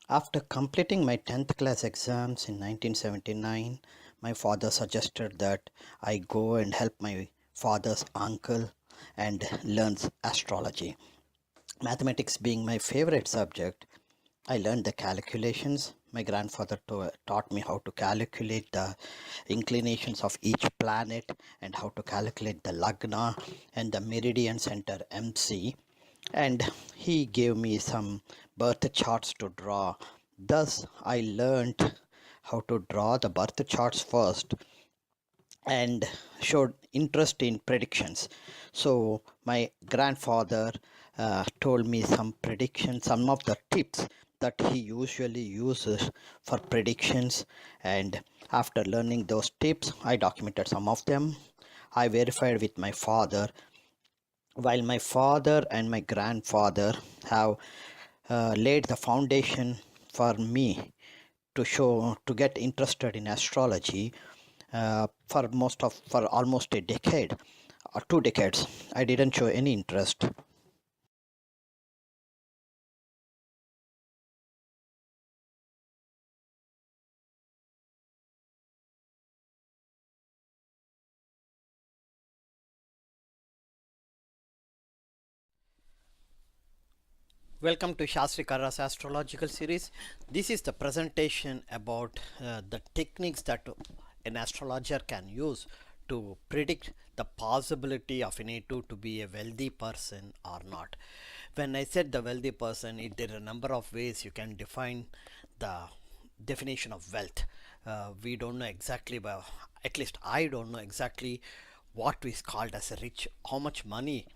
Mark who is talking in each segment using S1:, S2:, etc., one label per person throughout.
S1: After completing my 10th class exams in 1979, my father suggested that I go and help my father's uncle and learns astrology. Mathematics being my favorite subject, I learned the calculations. My grandfather taught me how to calculate the inclinations of each planet and how to calculate the lagna and the meridian center MC, and he gave me some birth charts to draw. Thus, I learned how to draw the birth charts first and showed interest in predictions. So, my grandfather told me some predictions, some of the tips that he usually uses for predictions. And after learning those tips, I documented some of them. I verified with my father. While my father and my grandfather have laid the foundation for me to get interested in astrology for almost a decade or 2 decades, I didn't show any interest. Welcome to Sastry Karra's astrological series. This is the presentation about the techniques that an astrologer can use to predict the possibility of an A2 to be a wealthy person or not. When I said the wealthy person, there are a number of ways you can define the definition of wealth. We don't know exactly, well, at least I don't know exactly what is called as a rich, how much money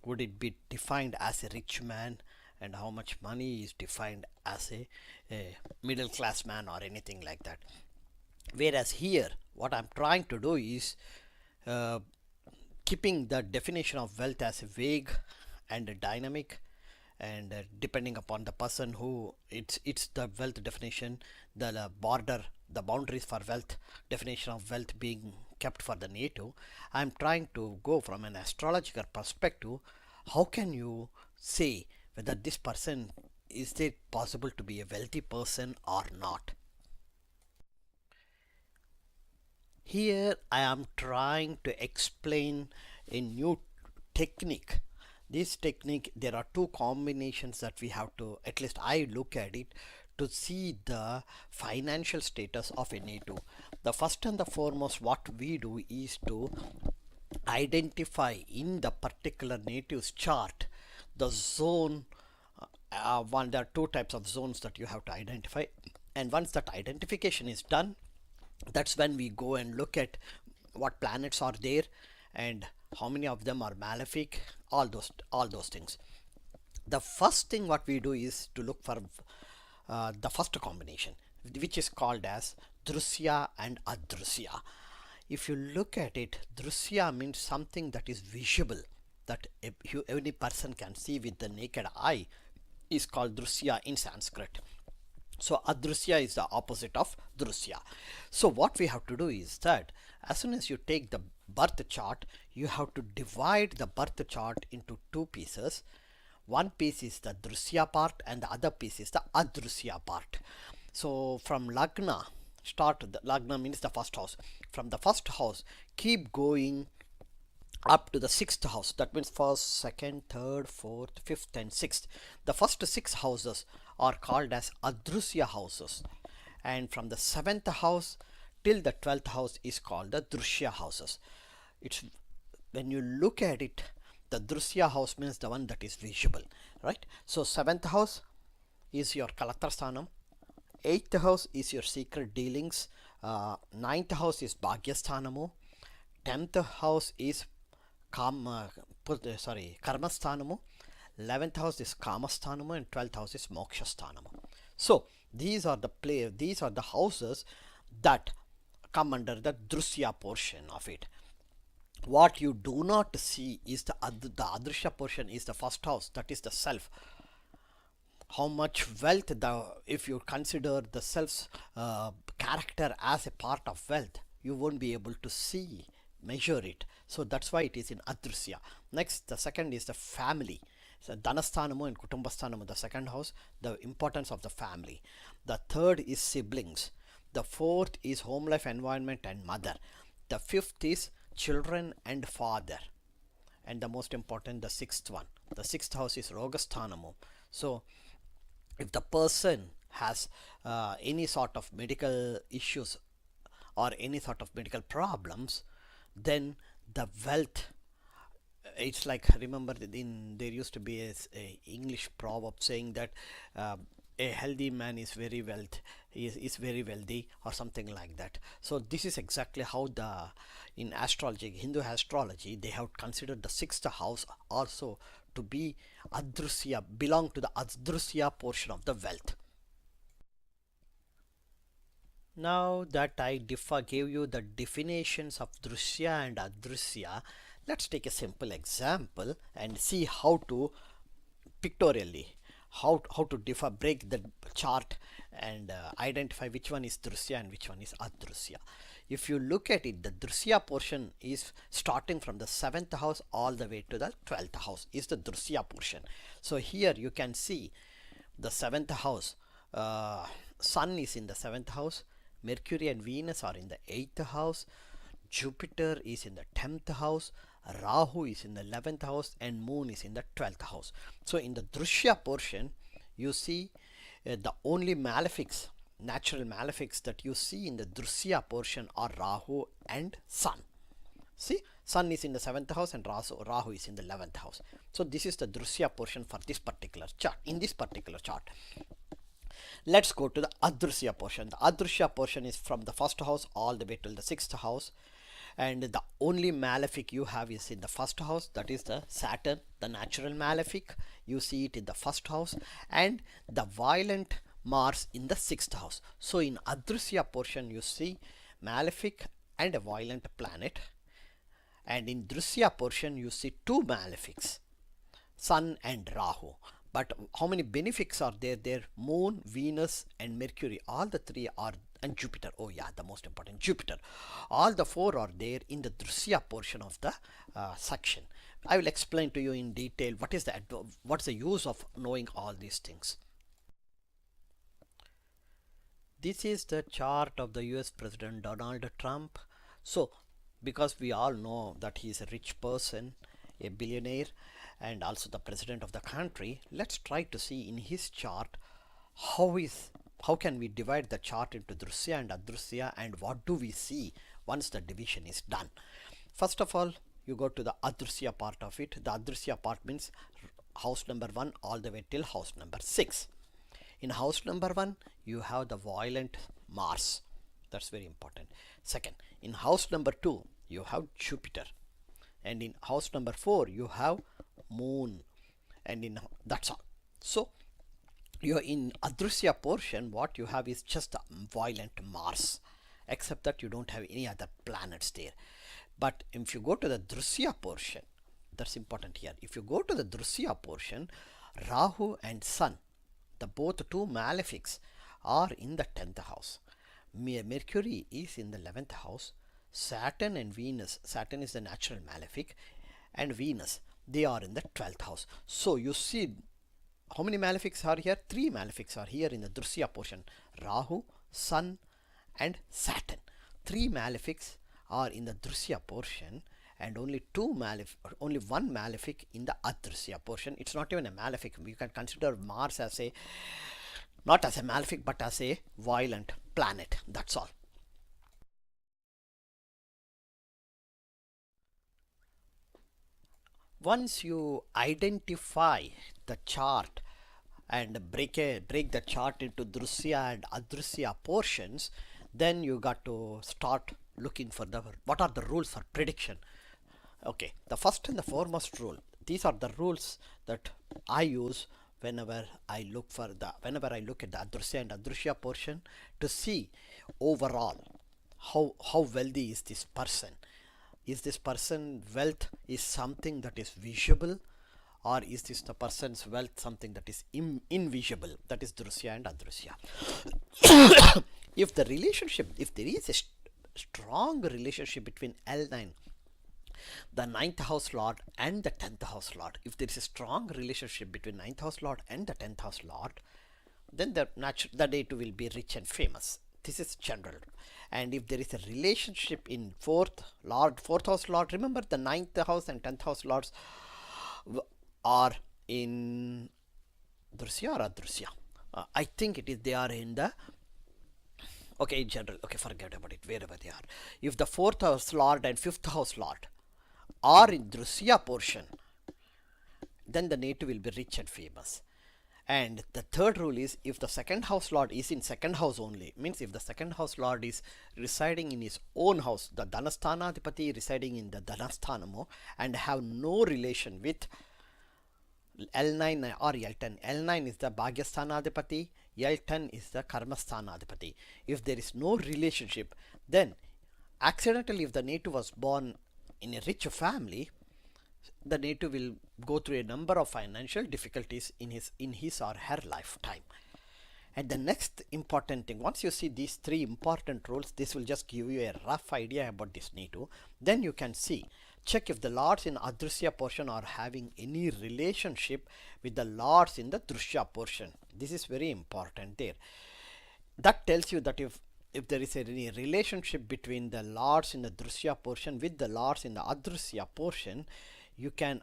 S1: would it be defined as a rich man, and how much money is defined as a middle class man or anything like that. Whereas here, what I'm trying to do is uh, keeping the definition of wealth as a vague and a dynamic, and depending upon the person who it's the wealth definition, the border, the boundaries for wealth definition of wealth being kept for the native. I'm trying to go from an astrological perspective. How can you say whether this person, is it possible to be a wealthy person or not? Here I am trying to explain a new technique. This technique, there are two combinations that we have to, at least I look at it, to see the financial status of a native. The first and the foremost, what we do is to identify in the particular native's chart the zone. One, there are two types of zones that you have to identify, and once that identification is done, that's when we go and look at what planets are there and how many of them are malefic, all those things. The first thing what we do is to look for the first combination, which is called as drusya and adrusya. If you look at it, drusya means something that is visible, that any person can see with the naked eye, is called drusya in Sanskrit. So adrusya is the opposite of drusya. So what we have to do is that as soon as you take the birth chart, you have to divide the birth chart into two pieces. One piece is the drusya part and the other piece is the adrusya part. So from lagna, start, the lagna means the first house. From the first house, keep going up to the sixth house. That means first, second, third, fourth, fifth, and sixth. The first six houses are called as adrusya houses, and from the seventh house till the 12th house is called the drushya houses. It's, when you look at it, the drusya house means the one that is visible, right? So seventh house is your kalatrasthanam, eighth house is your secret dealings, ninth house is bhagyasthanamu, 10th house is karmasthanamu, 11th house is kamasthanamu, and 12th house is mokshasthanamu. So these are the houses that come under the drusya portion of it. What you do not see is the adrishya portion, is the first house, that is the self. How much wealth, if you consider the self's character as a part of wealth, you won't be able to measure it. So that's why it is in adrusya. Next, the second is the family. So Dhanasthanamu and Kutumbasthanamu, the second house, the importance of the family. The third is siblings. The fourth is home life, environment and mother. The fifth is children and father. And the most important, the sixth one. The sixth house is Rogasthanamo. So if the person has any sort of medical issues or any sort of medical problems, then the wealth, it's like, remember there used to be a English proverb saying that a healthy man is very is very wealthy, or something like that. So this is exactly how in astrology, Hindu astrology, they have considered the sixth house also to be adrusya, belong to the adrusya portion of the wealth. Now that I gave you the definitions of drusya and adrusya, let's take a simple example and see how to pictorially how to break the chart and identify which one is drusya and which one is adrusya. If you look at it, the drusya portion is starting from the 7th house all the way to the 12th house is the drusya portion. So here you can see the 7th house, Sun is in the 7th house, Mercury and Venus are in the 8th house, Jupiter is in the 10th house, Rahu is in the 11th house, and Moon is in the 12th house. So in the Drushya portion, you see the only malefics, natural malefics that you see in the Drushya portion are Rahu and Sun. See, Sun is in the 7th house and Rahu is in the 11th house. So this is the Drushya portion for this particular chart. In this particular chart, let's go to the Adrusya portion. The Adrusya portion is from the 1st house all the way till the 6th house, and the only malefic you have is in the 1st house, that is the Saturn, the natural malefic. You see it in the 1st house, and the violent Mars in the 6th house. So in Adrusya portion you see malefic and a violent planet, and in Drusya portion you see two malefics, Sun and Rahu. But how many benefics are there? There, Moon, Venus and Mercury, all the three are, and Jupiter, oh yeah, the most important, Jupiter, all the four are there in the Drusya portion of the section. I will explain to you in detail what's the use of knowing all these things. This is the chart of the US President Donald Trump. So because we all know that he is a rich person, a billionaire, and also the president of the country, let's try to see in his chart how can we divide the chart into Drusya and Adrusya, and what do we see once the division is done. First of all, you go to the Adrusya part of it. The Adrusya part means house number 1 all the way till house number 6. In house number 1 you have the violent Mars, that's very important. Second, in house number 2 you have Jupiter, and in house number 4 you have Moon, and that's all. So you are in Adrusya portion, what you have is just a violent Mars, except that you don't have any other planets there. But if you go to the Drusya portion, that's important here. If you go to the Drusya portion, Rahu and Sun, the both two malefics, are in the 10th house. Mercury is in the 11th house. Saturn and Venus, Saturn is the natural malefic, and Venus, they are in the 12th house. So you see how many malefics are here? 3 malefics are here in the Drusya portion: Rahu, Sun and Saturn. 3 malefics are in the Drusya portion, and only one malefic in the Adrusya portion. It's not even a malefic. You can consider Mars as not as a malefic but as a violent planet, that's all. Once you identify the chart and break the chart into Drusya and Adrusya portions, then you got to start looking for what are the rules for prediction. Okay, the first and the foremost rule, these are the rules that I use whenever I look at the Adrusya and Adrusya portion, to see overall how wealthy is this person. Is this person wealth is something that is visible, or is this the person's wealth something that is invisible? That is Drusya and Adrusya. If there is a strong relationship between L9 the ninth house lord and the 10th house lord. If there is a strong relationship between ninth house lord and the 10th house lord, then the native will be rich and famous. This is general. And if there is a relationship in fourth house lord, remember the ninth house and 10th house lords are in Drusya or Adrusya. I think it is they are in the in general. Okay, forget about it, wherever they are. If the fourth house lord and fifth house lord are in Drusya portion, then the native will be rich and famous. And the third rule is, if the second house lord is in second house only, means if the second house lord is residing in his own house, the Dhanasthanadipati residing in the Dhanasthanamo, and have no relation with L9 or L10. L9 is the Bhagyasthanadipati, L10 is the Karmasthanadipati. If there is no relationship, then accidentally if the native was born in a rich family, the native will go through a number of financial difficulties in his or her lifetime. And the next important thing, once you see these three important rules, this will just give you a rough idea about this native. Then you can see, check if the lords in Adrusya portion are having any relationship with the lords in the Drusya portion. This is very important there. That tells you that if there is any relationship between the lords in the Drusya portion with the lords in the Adrusya portion, you can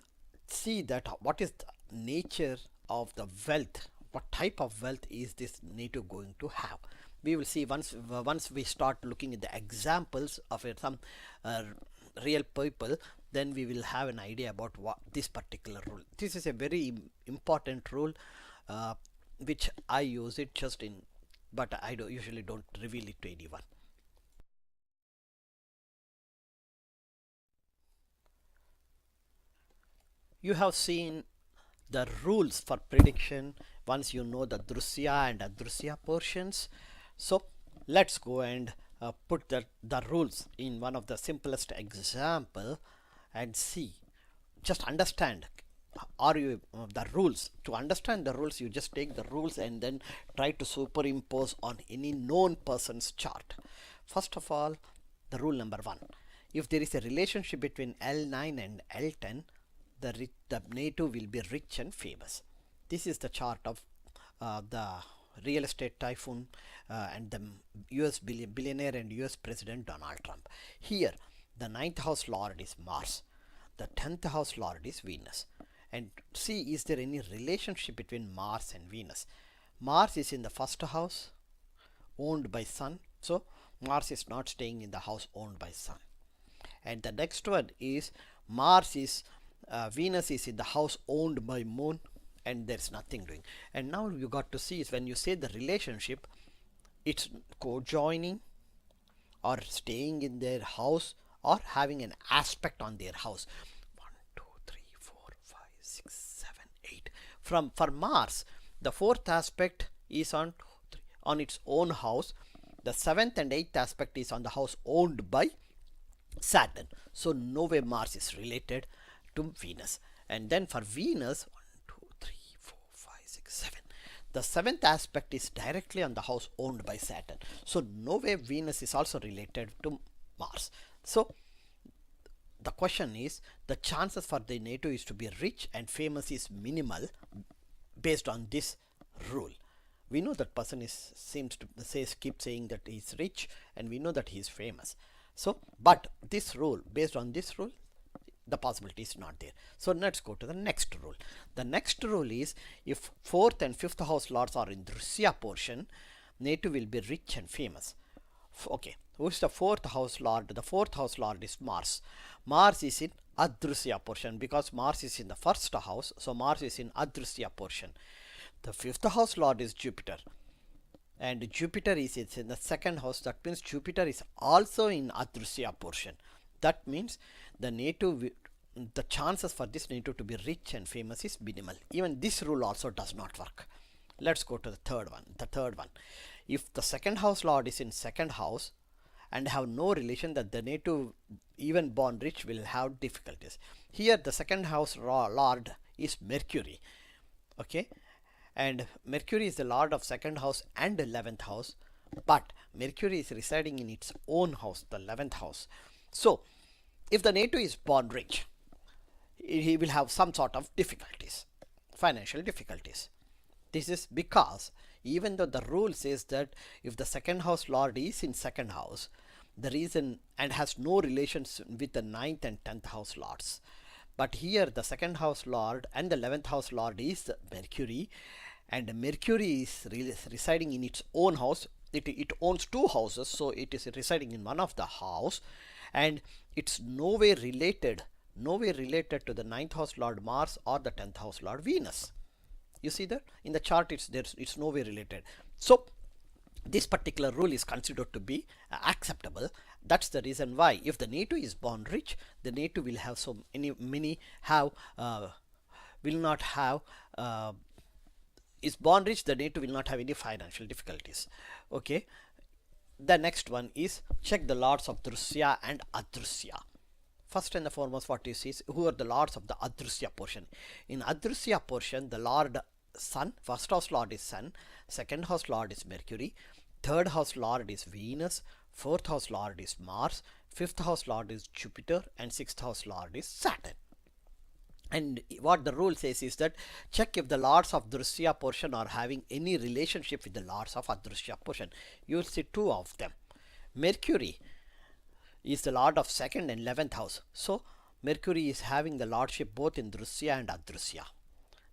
S1: see that what is the nature of the wealth, what type of wealth is this native going to have. We will see once we start looking at the examples of some real people, then we will have an idea about what this particular rule. This is a very important rule which I use it just in, but I usually don't reveal it to anyone. You have seen the rules for prediction once you know the Drusya and Adrusya portions. So let's go and put the rules in one of the simplest example and see. Just understand, are you the rules. To understand the rules, you just take the rules and then try to superimpose on any known person's chart. First of all, the rule number 1. If there is a relationship between L9 and L10, the native will be rich and famous. This is the chart of the real estate typhoon and the US billionaire and US President Donald Trump. Here the 9th house lord is Mars, the 10th house lord is Venus. And see, is there any relationship between Mars and Venus? Mars is in the first house owned by Sun, so Mars is not staying in the house owned by Sun. And the next one is Venus is in the house owned by Moon, and there's nothing doing. And now you got to see is when you say the relationship, it's co-joining or staying in their house or having an aspect on their house. 1, 2, 3, 4, 5, 6, 7, 8. For Mars, the fourth aspect is on its own house. The 7th and 8th aspect is on the house owned by Saturn. So no way Mars is related to Venus. And then for Venus, 1, 2, 3, 4, 5, 6, 7. The 7th aspect is directly on the house owned by Saturn. So no way Venus is also related to Mars. So the question is, the chances for the native is to be rich and famous is minimal based on this rule. We know that person keep saying that he is rich, and we know that he is famous. So, but this rule, based on this rule, the possibility is not there. So let's go to the next rule. The next rule is, if 4th and 5th house lords are in Drusya portion, native will be rich and famous. Okay, who is the 4th house lord? The 4th house lord is Mars. Mars is in Adrusya portion because Mars is in the first house, so Mars is in Adrusya portion. The 5th house lord is Jupiter, and Jupiter is in the second house. That means Jupiter is also in Adrusya portion. That means the chances for this native to be rich and famous is minimal. Even this rule also does not work. Let's go to the third one. If the second house lord is in second house and have no relation, that the native even born rich will have difficulties. Here the second house lord is Mercury. Okay, and Mercury is the lord of second house and 11th house, but Mercury is residing in its own house, the 11th house. So if the native is born rich, he will have some sort of difficulties, financial difficulties. This is because even though the rule says that if the second house lord is in second house, the reason and has no relations with the ninth and 10th house lords, but here the second house lord and the 11th house lord is Mercury, and Mercury is residing in its own house. It owns two houses, so it is residing in one of the house, and it's nowhere related to the ninth house lord Mars or the 10th house lord Venus. You see that in the chart, it's nowhere related. So this particular rule is considered to be acceptable. That's the reason why if the native is born rich, the native will have so many have will not have is born rich, the native will not have any financial difficulties. Okay, the next one is check the lords of Drusya and Adrusya. First and the foremost, what you see is who are the lords of the Adrusya portion. In Adrusya portion, the lord Sun, first house lord is Sun, second house lord is Mercury, third house lord is Venus, fourth house lord is Mars, fifth house lord is Jupiter, and sixth house lord is Saturn. And what the rule says is that check if the lords of Drusya portion are having any relationship with the lords of Adrusya portion. You will see two of them. Mercury is the lord of second and 11th house, so Mercury is having the lordship both in Drusya and Adrusya.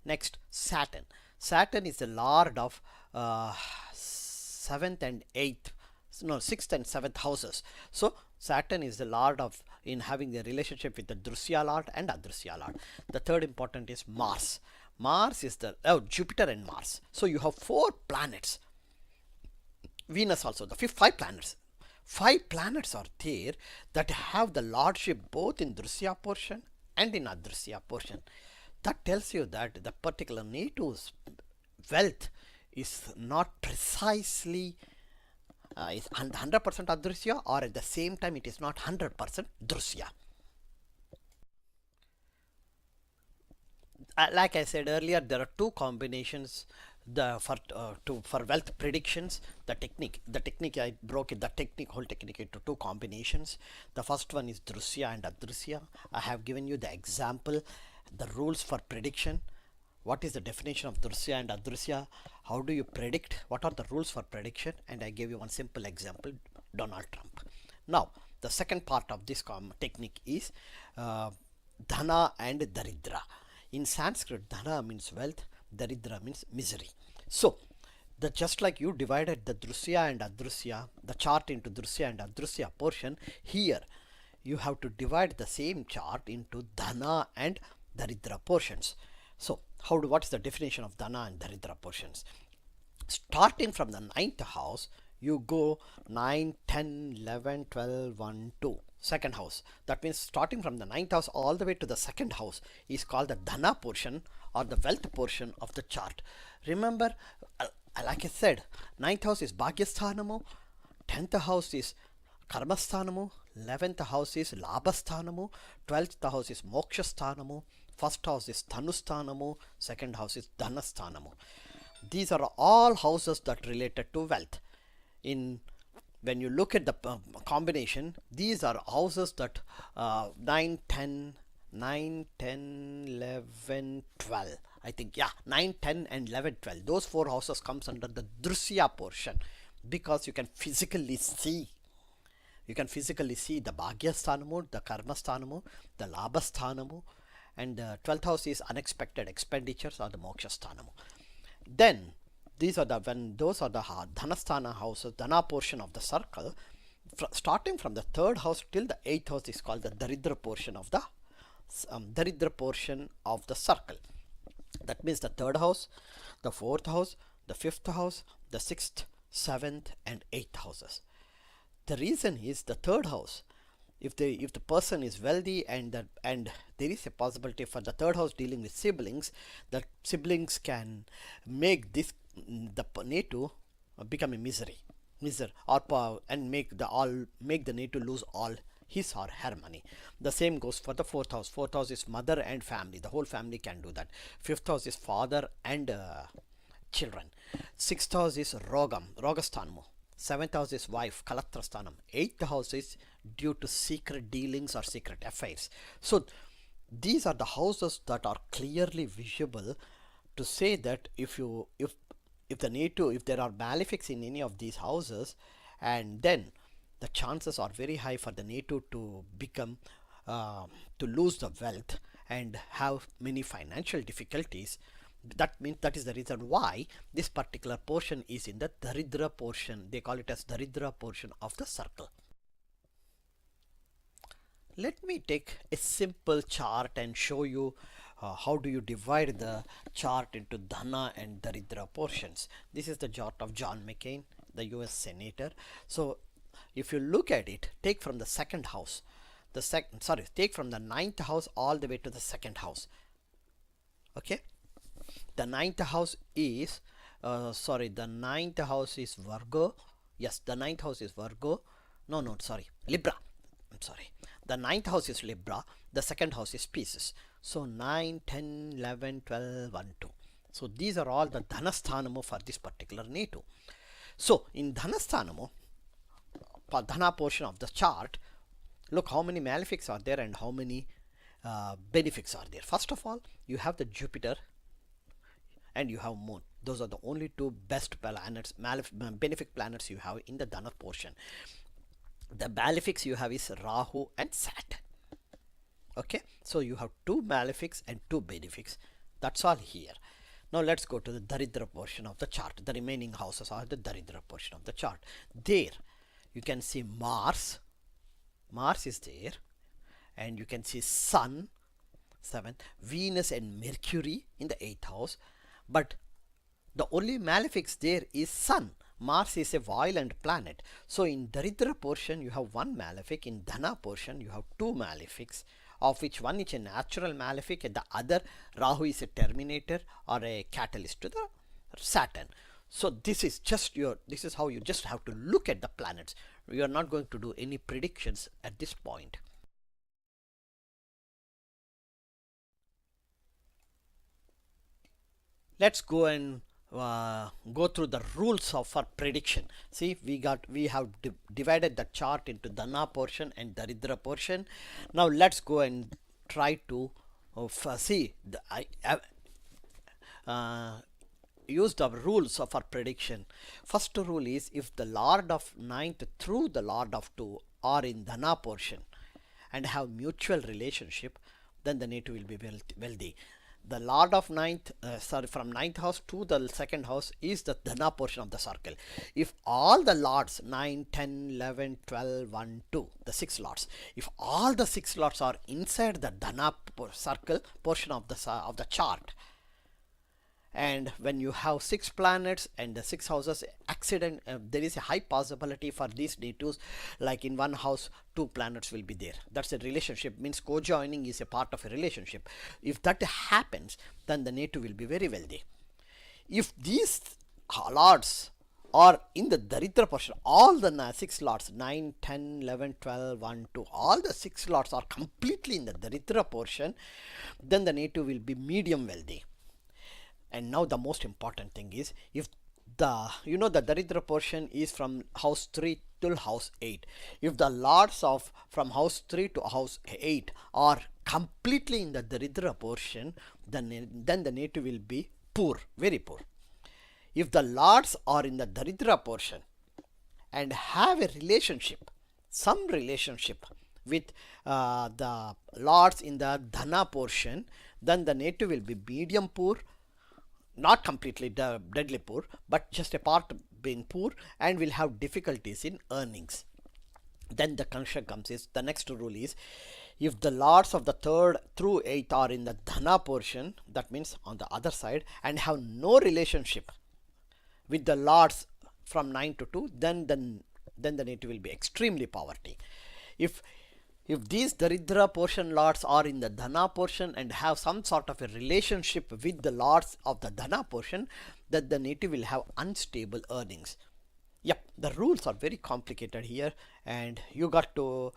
S1: Next, Saturn. Saturn is the lord of 7th and 8th, no, 6th and 7th houses. So Saturn is the lord of in having the relationship with the Drusya lord and Adrusya lord. The third important is Mars. Mars is the Jupiter and Mars. So you have 4 planets. Venus also, the five planets. 5 planets are there that have the lordship both in Drusya portion and in Adrusya portion. That tells you that the particular native's wealth is not precisely is 100% Adrusya, or at the same time it is not 100% Drusya. Like I said earlier, there are 2 combinations for wealth predictions. The technique I broke it, whole technique into 2 combinations. The first one is Drusya and Adrusya. I have given you the example, the rules for prediction. What is the definition of Drusya and Adrusya? How do you predict? What are the rules for prediction? And I gave you one simple example, Donald Trump. Now the second part of this technique is Dhana and Daridra. In Sanskrit, Dhana means wealth, Daridra means misery. So just like you divided the Drusya and Adrusya, the chart into Drusya and Adrusya portion, here you have to divide the same chart into Dhana and Daridra portions. So what is the definition of Dhana and Daridra portions? Starting from the 9th house, you go 9, 10, 11, 12, 1, 2. Second house. That means starting from the 9th house all the way to the second house is called the Dhana portion or the wealth portion of the chart. Remember, like I said, 9th house is Bhagyasthanamu, 10th house is Karmasthanamu, 11th house is Labhasthanamu, 12th house is Mokshasthanamu, first house is Dhanusthanamu, second house is Dhanasthanamu. These are all houses that related to wealth. When you look at the combination, these are houses that 9, 10, 11, 12. I think, yeah, 9, 10 and 11, 12. Those 4 houses comes under the Drusya portion because you can physically see. You can physically see the Bhagyasthanamu, the Karmasthanamu, the Labhasthanamu, and the 12th house is unexpected expenditures or the Mokshasthanamu. Then those are the Dhanasthana houses, Dhana portion of the circle. Starting from the 3rd house till the 8th house is called the Daridra portion of the circle. That means the 3rd house, the 4th house, the 5th house, the 6th, 7th and 8th houses. The reason is the 3rd house. If the person is wealthy and there is a possibility for the 3rd house dealing with siblings, that siblings can make the native become a misery and make the native lose all his or her money. The same goes for the 4th house. 4th house is mother and family. The whole family can do that. 5th house is father and children. 6th house is Rogasthanmu. 7th house is wife, Kalatrasthanam. 8th house is due to secret dealings or secret affairs. So these are the houses that are clearly visible to say that if the native, if there are malefics in any of these houses, and then the chances are very high for the native to become to lose the wealth and have many financial difficulties. That means that is the reason why this particular portion is in the Daridra portion. They call it as Daridra portion of the circle. Let me take a simple chart and show you how do you divide the chart into Dhana and Daridra portions. This is the chart of John McCain, the US Senator. So if you look at it, take from the second house, take from the ninth house all the way to the second house. Okay, the ninth house is the ninth house is Virgo. Yes, the ninth house is Virgo. Libra. I'm sorry. The ninth house is Libra. The second house is Pisces. So 9, 10, 11, 12, 1, 2. So these are all the Dhanasthanamu for this particular native. So in Dhanasthanamu, for Dhana portion of the chart, look how many malefics are there and how many benefics are there. First of all, you have the Jupiter and you have Moon. Those are the only two best planets, benefic planets you have in the Dhana portion. The malefics you have is Rahu and Saturn. Okay, so you have two malefics and two benefics. That's all here. Now let's go to the Daridra portion of the chart. The remaining houses are the Daridra portion of the chart. There you can see Mars. Mars is there, and you can see Sun, 7th, Venus and Mercury in the 8th house. But the only malefics there is Sun. Mars is a violent planet. So in Daridra portion you have one malefic. In Dhana portion you have two malefics, of which one is a natural malefic and the other, Rahu, is a terminator or a catalyst to the Saturn. So this is how you just have to look at the planets. We are not going to do any predictions at this point. Let's go and go through the rules for prediction. See, we have divided the chart into Dhana portion and Daridra portion. Now let's go and try to use the rules for prediction. First rule is, if the Lord of ninth through the Lord of 2 are in Dhana portion and have mutual relationship, then the native will be wealthy. The Lord of ninth, from ninth house to the second house is the Dhana portion of the circle. If all the lords 9, 10, 11, 12, 1, 2, the 6 lords, if all the 6 lords are inside the Dhana circle portion of the chart, and when you have 6 planets and the 6 houses accident, there is a high possibility for these natives, like in one house 2 planets will be there. That's a relationship, means co-joining is a part of a relationship. If that happens, then the native will be very wealthy. If these lords are in the Daridra portion, all the 6 lords 9, 10, 11, 12, 1, 2, all the 6 lords are completely in the Daridra portion, then the native will be medium wealthy. And now the most important thing is, if the Daridra portion is from house 3 till house 8. If the lords of from house 3 to house 8 are completely in the Daridra portion, then the native will be poor, very poor. If the lords are in the Daridra portion and have a relationship, some relationship with the lords in the Dhana portion, then the native will be medium poor, not completely deadly poor, but just a part being poor, and will have difficulties in earnings. Then the conclusion comes is, the next rule is, if the lords of the 3rd through 8th are in the Dhana portion, that means on the other side, and have no relationship with the lords from 9 to 2, then the native will be extremely poverty. If these Daridra portion lords are in the Dhana portion and have some sort of a relationship with the lords of the Dhana portion, then the native will have unstable earnings. Yep, the rules are very complicated here, and you got to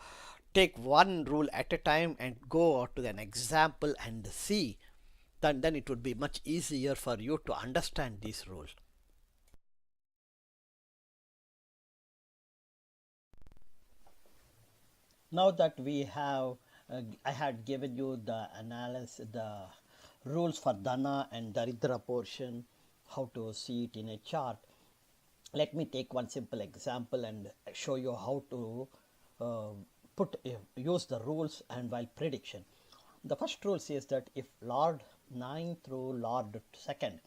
S1: take one rule at a time and go to an example and see. Then it would be much easier for you to understand these rules. Now that we have, I had given you the analysis, the rules for Dhana and Daridra portion, how to see it in a chart. Let me take one simple example and show you how to uh, use the rules and while prediction. The first rule says that if Lord 9 through Lord 2nd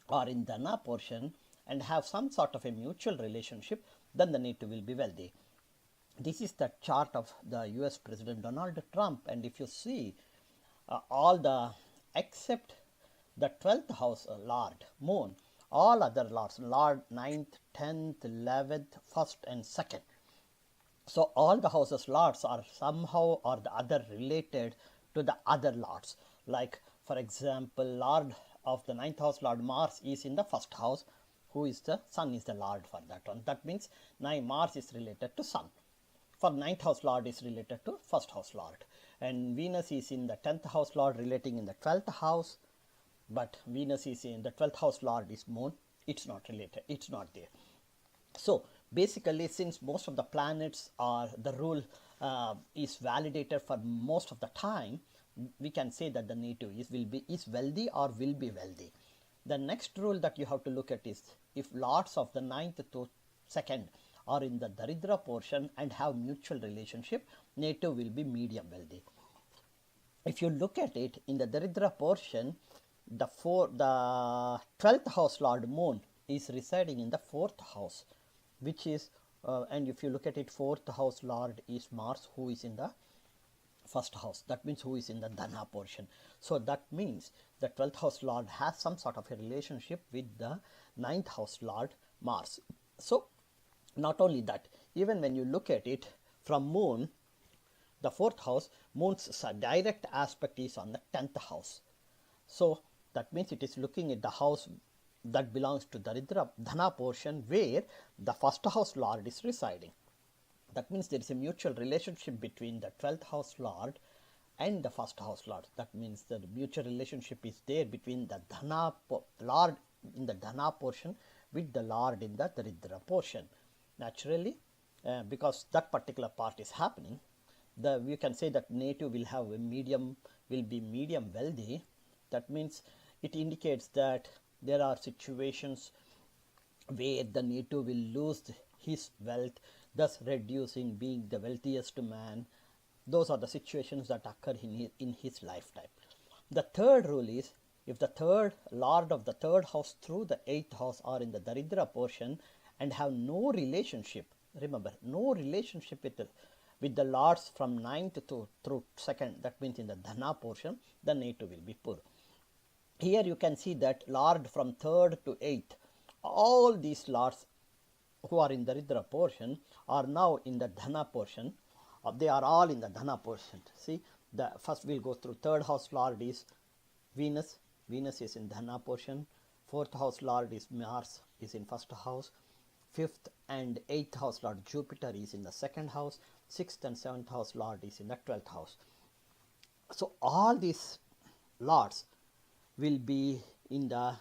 S1: are in Dhana portion and have some sort of a mutual relationship, then the native will be wealthy. This is the chart of the US President Donald Trump, and if you see all the except the 12th house Lord Moon, all other lords, Lord 9th, 10th, 11th, 1st and 2nd. So all the houses lords are somehow or the other related to the other lords. Like for example, Lord of the 9th house, Lord Mars, is in the 1st house, who is the Sun is the Lord for that one. That means Mars is related to Sun. For 9th house Lord is related to 1st house Lord, and Venus is in the 10th house Lord relating in the 12th house, but Venus is in the 12th house Lord is Moon, it's not related, it's not there. So basically, since most of the planets are, the rule is validated for most of the time, we can say that the native is wealthy or will be wealthy. The next rule that you have to look at is if lords of the 9th to 2nd are in the Daridra portion and have mutual relationship, native will be medium wealthy. If you look at it in the Daridra portion, the 12th house Lord Moon is residing in the 4th house, which is and if you look at it, 4th house Lord is Mars, who is in the 1st house. That means who is in the Dhana portion. So that means the 12th house Lord has some sort of a relationship with the 9th house Lord Mars. So not only that, even when you look at it from Moon, the 4th house, Moon's direct aspect is on the 10th house. So that means it is looking at the house that belongs to Daridra Dhana portion, where the 1st house Lord is residing. That means there is a mutual relationship between the 12th house Lord and the 1st house Lord. That means the mutual relationship is there between the Dhana Lord in the Dhana portion with the Lord in the Daridra portion. Naturally, because that particular part is happening, we can say that native will have a will be medium wealthy. That means it indicates that there are situations where the native will lose his wealth, thus reducing being the wealthiest man. Those are the situations that occur in his lifetime. The third rule is if the third Lord of the 3rd house through the 8th house are in the Daridra portion and have no relationship, remember, no relationship with the lords from 9th through 2nd, that means in the Dhana portion, the native will be poor. Here you can see that Lord from 3rd to 8th, all these lords who are in the Daridra portion are now in the Dhana portion. They are all in the Dhana portion. See, the first we'll go through 3rd house Lord is Venus. Venus is in Dhana portion. 4th house Lord is Mars, is in 1st house. 5th and 8th house Lord Jupiter is in the 2nd house. 6th and 7th house Lord is in the 12th house. So all these lords will be in the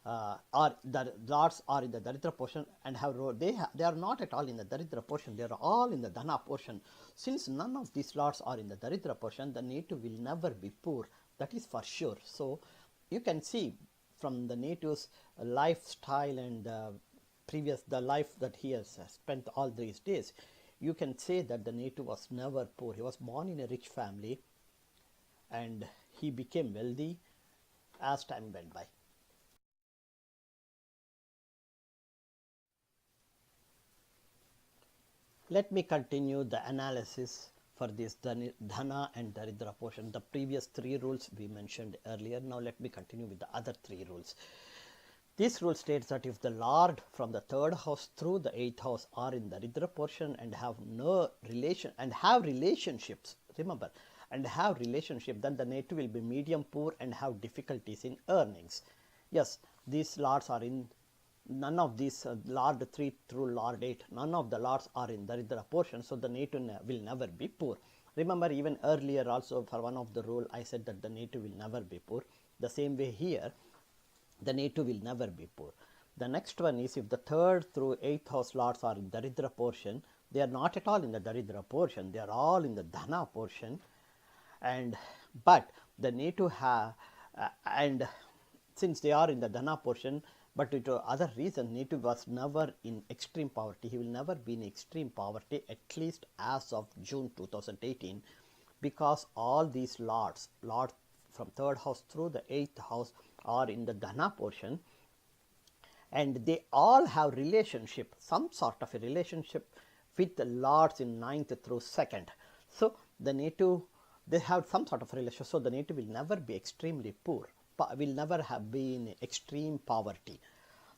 S1: the lords are in the Daridra portion and have they are not at all in the Daridra portion, they are all in the Dhana portion. Since none of these lords are in the Daridra portion, the native will never be poor, that is for sure. So you can see from the native's lifestyle and the life that he has spent all these days, you can say that the native was never poor. He was born in a rich family and he became wealthy as time went by. Let me continue the analysis for this Dhana and Daridra portion. The previous 3 rules we mentioned earlier. Now let me continue with the other 3 rules. This rule states that if the Lord from the 3rd house through the 8th house are in the Daridra portion and have no relation and have relationships, remember, and have relationship, then the native will be medium poor and have difficulties in earnings. Yes, these lords are in, none of these Lord 3 through Lord 8, none of the lords are in Daridra portion, so the native will never be poor. Remember, even earlier also for one of the rule I said that the native will never be poor. The same way here, the native will never be poor. The next one is if the 3rd through 8th house lords are in Daridra portion, They are not at all in the Daridra portion, they are all in the Dhana portion. And but the native have and since they are in the Dhana portion, but due to other reason, native was never in extreme poverty. He will never be in extreme poverty, at least as of June 2018, because all these lords from 3rd house through the 8th house are in the Dhana portion, and they all have relationship, some sort of a relationship with the lords in 9th through 2nd. So the native, they have some sort of relationship. So the native will never be extremely poor, will never have been in extreme poverty.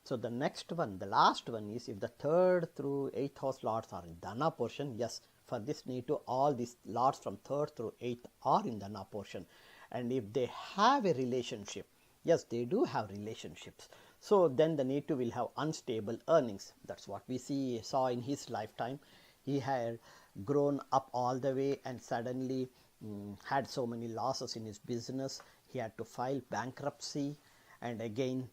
S1: So the next one, the last one is, if the 3rd through 8th house lords are in Dhana portion, yes, for this native all these lords from 3rd through 8th are in Dhana portion. And if they have a relationship, yes, they do have relationships, so then the native will have unstable earnings. That's what we saw in his lifetime. He had grown up all the way and suddenly had so many losses in his business. He had to file bankruptcy, and again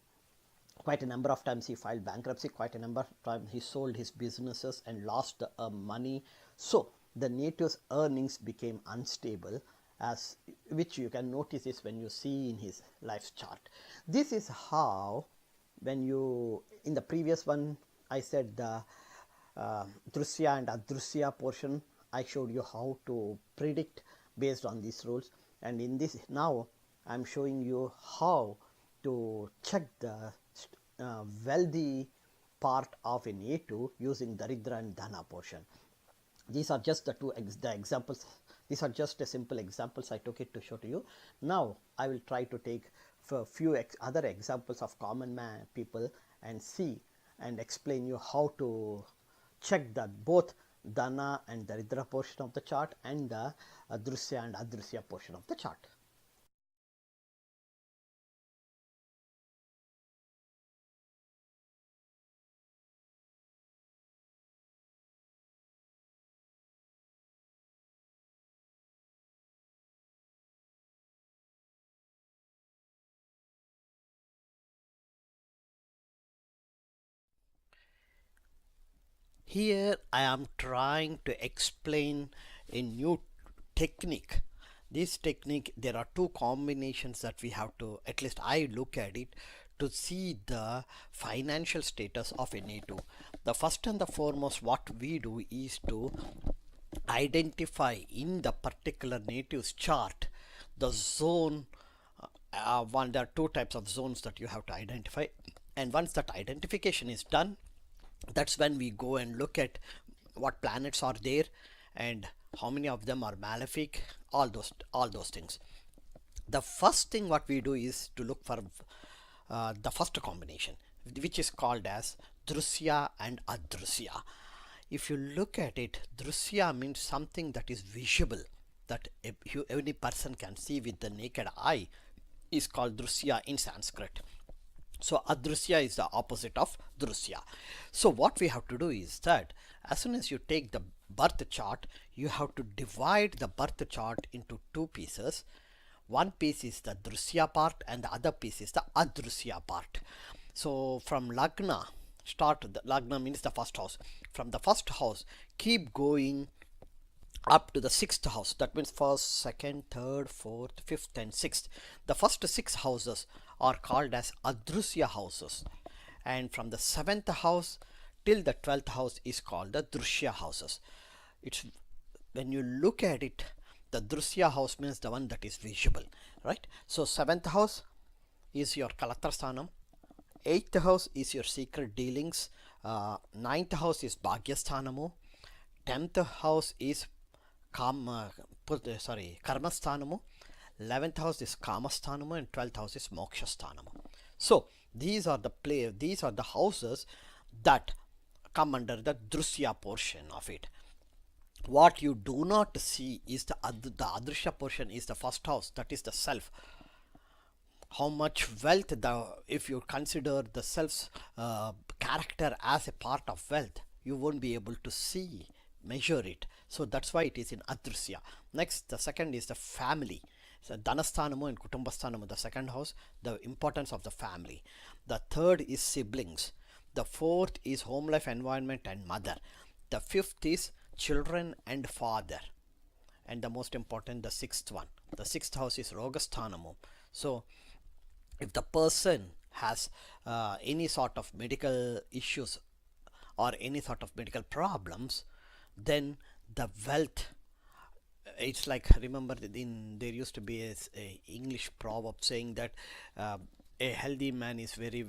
S1: quite a number of times he filed bankruptcy, quite a number of times he sold his businesses and lost money. So the native's earnings became unstable, as which you can notice is when you see in his life chart. This is how, when you, in the previous one I said the Drusya and Adrusya portion, I showed you how to predict based on these rules, and in this now I am showing you how to check the wealthy part of a native using Daridra and Dhana portion. These are just the two examples. These are just a simple examples I took it to show to you. Now I will try to take a few other examples of common people and see and explain you how to check that both Dhana and Daridra portion of the chart and the Drusya and Adrusya portion of the chart. Here I am trying to explain a new technique. This technique, there are two combinations that we have to, at least I look at it, to see the financial status of a native. The first and the foremost what we do is to identify in the particular native's chart the zone. There are two types of zones that you have to identify, and once that identification is done, that's when we go and look at what planets are there and how many of them are malefic, all those things. The first thing what we do is to look for the first combination, which is called as Drusya and Adrusya. If you look at it, Drusya means something that is visible, that any person can see with the naked eye, is called Drusya in Sanskrit. So Adrusya is the opposite of Drusya. So what we have to do is that as soon as you take the birth chart, you have to divide the birth chart into two pieces. One piece is the Drusya part and the other piece is the Adrusya part. So from Lagna, Lagna means the first house. From the first house, keep going up to the 6th house. That means 1st, 2nd, 3rd, 4th, 5th and 6th. The first 6 houses are called as Adrusya houses, and from the 7th house till the 12th house is called the Drusya houses. It's, when you look at it, the Drusya house means the one that is visible, right? So 7th house is your Kalatrasthanam, 8th house is your secret dealings, 9th house is Bhagyasthanamu, 10th house is Karmasthanamu, 11th house is Kamasthanamu, and 12th house is Mokshasthanamu. So these are the houses that come under the Drusya portion of it. What you do not see is the Adrusya portion is the first house, that is the self. How much wealth, if you consider the self's character as a part of wealth, you won't be able to measure it. So that's why it is in Adrusya. Next, the second is the family. So Dhanasthanamu and Kutumbasthanamu, the second house, the importance of the family. The third is siblings. The fourth is home life, environment and mother. The fifth is children and father. And the most important, the sixth one. The sixth house is Rogasthanamum. So if the person has any sort of medical issues or any sort of medical problems, then the wealth, it's like, remember, in there used to be a English proverb saying that a healthy man is very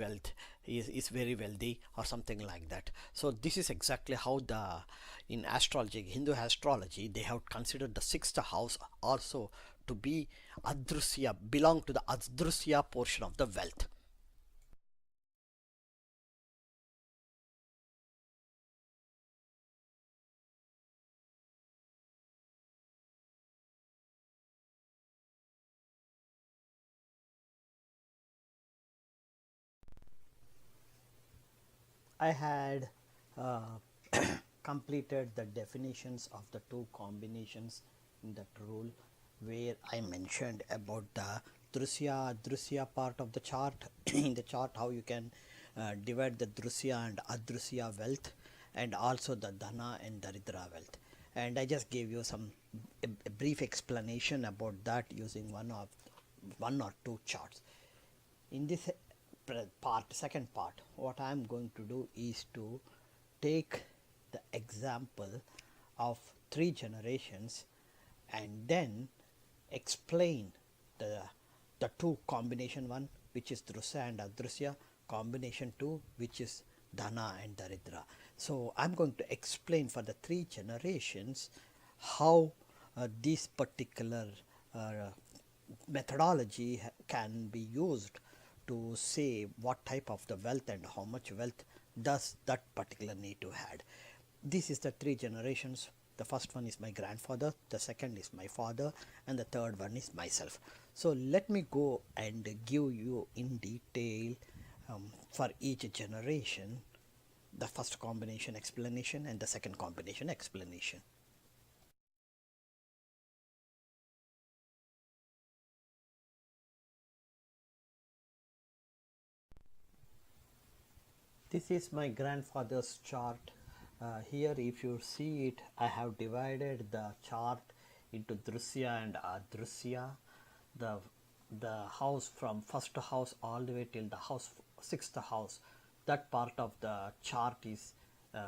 S1: is very wealthy, or something like that. So this is exactly how the in astrology, Hindu astrology, they have considered the sixth house also to be adrusya, belong to the adrusya portion of the wealth. I had uh, completed the definitions of the two combinations in that rule, where I mentioned about the drusya part of the chart in the chart, how you can divide the drusya and adrusya wealth, and also the dhana and daridra wealth. And I just gave you a brief explanation about that using one or two charts. In this second part, what I am going to do is to take the example of three generations and then explain the two combination, one which is drusya and adrusya, combination two which is dhana and daridra. So I'm going to explain for the three generations how this particular methodology can be used to say what type of the wealth and how much wealth does that particular native had. This is the three generations. The first one is my grandfather, the second is my father, and the third one is myself. So let me go and give you in detail for each generation the first combination explanation and the second combination explanation. This is my grandfather's chart. Here, if you see it, I have divided the chart into drusya and adrusya. The house from first house all the way till the sixth house, that part of the chart is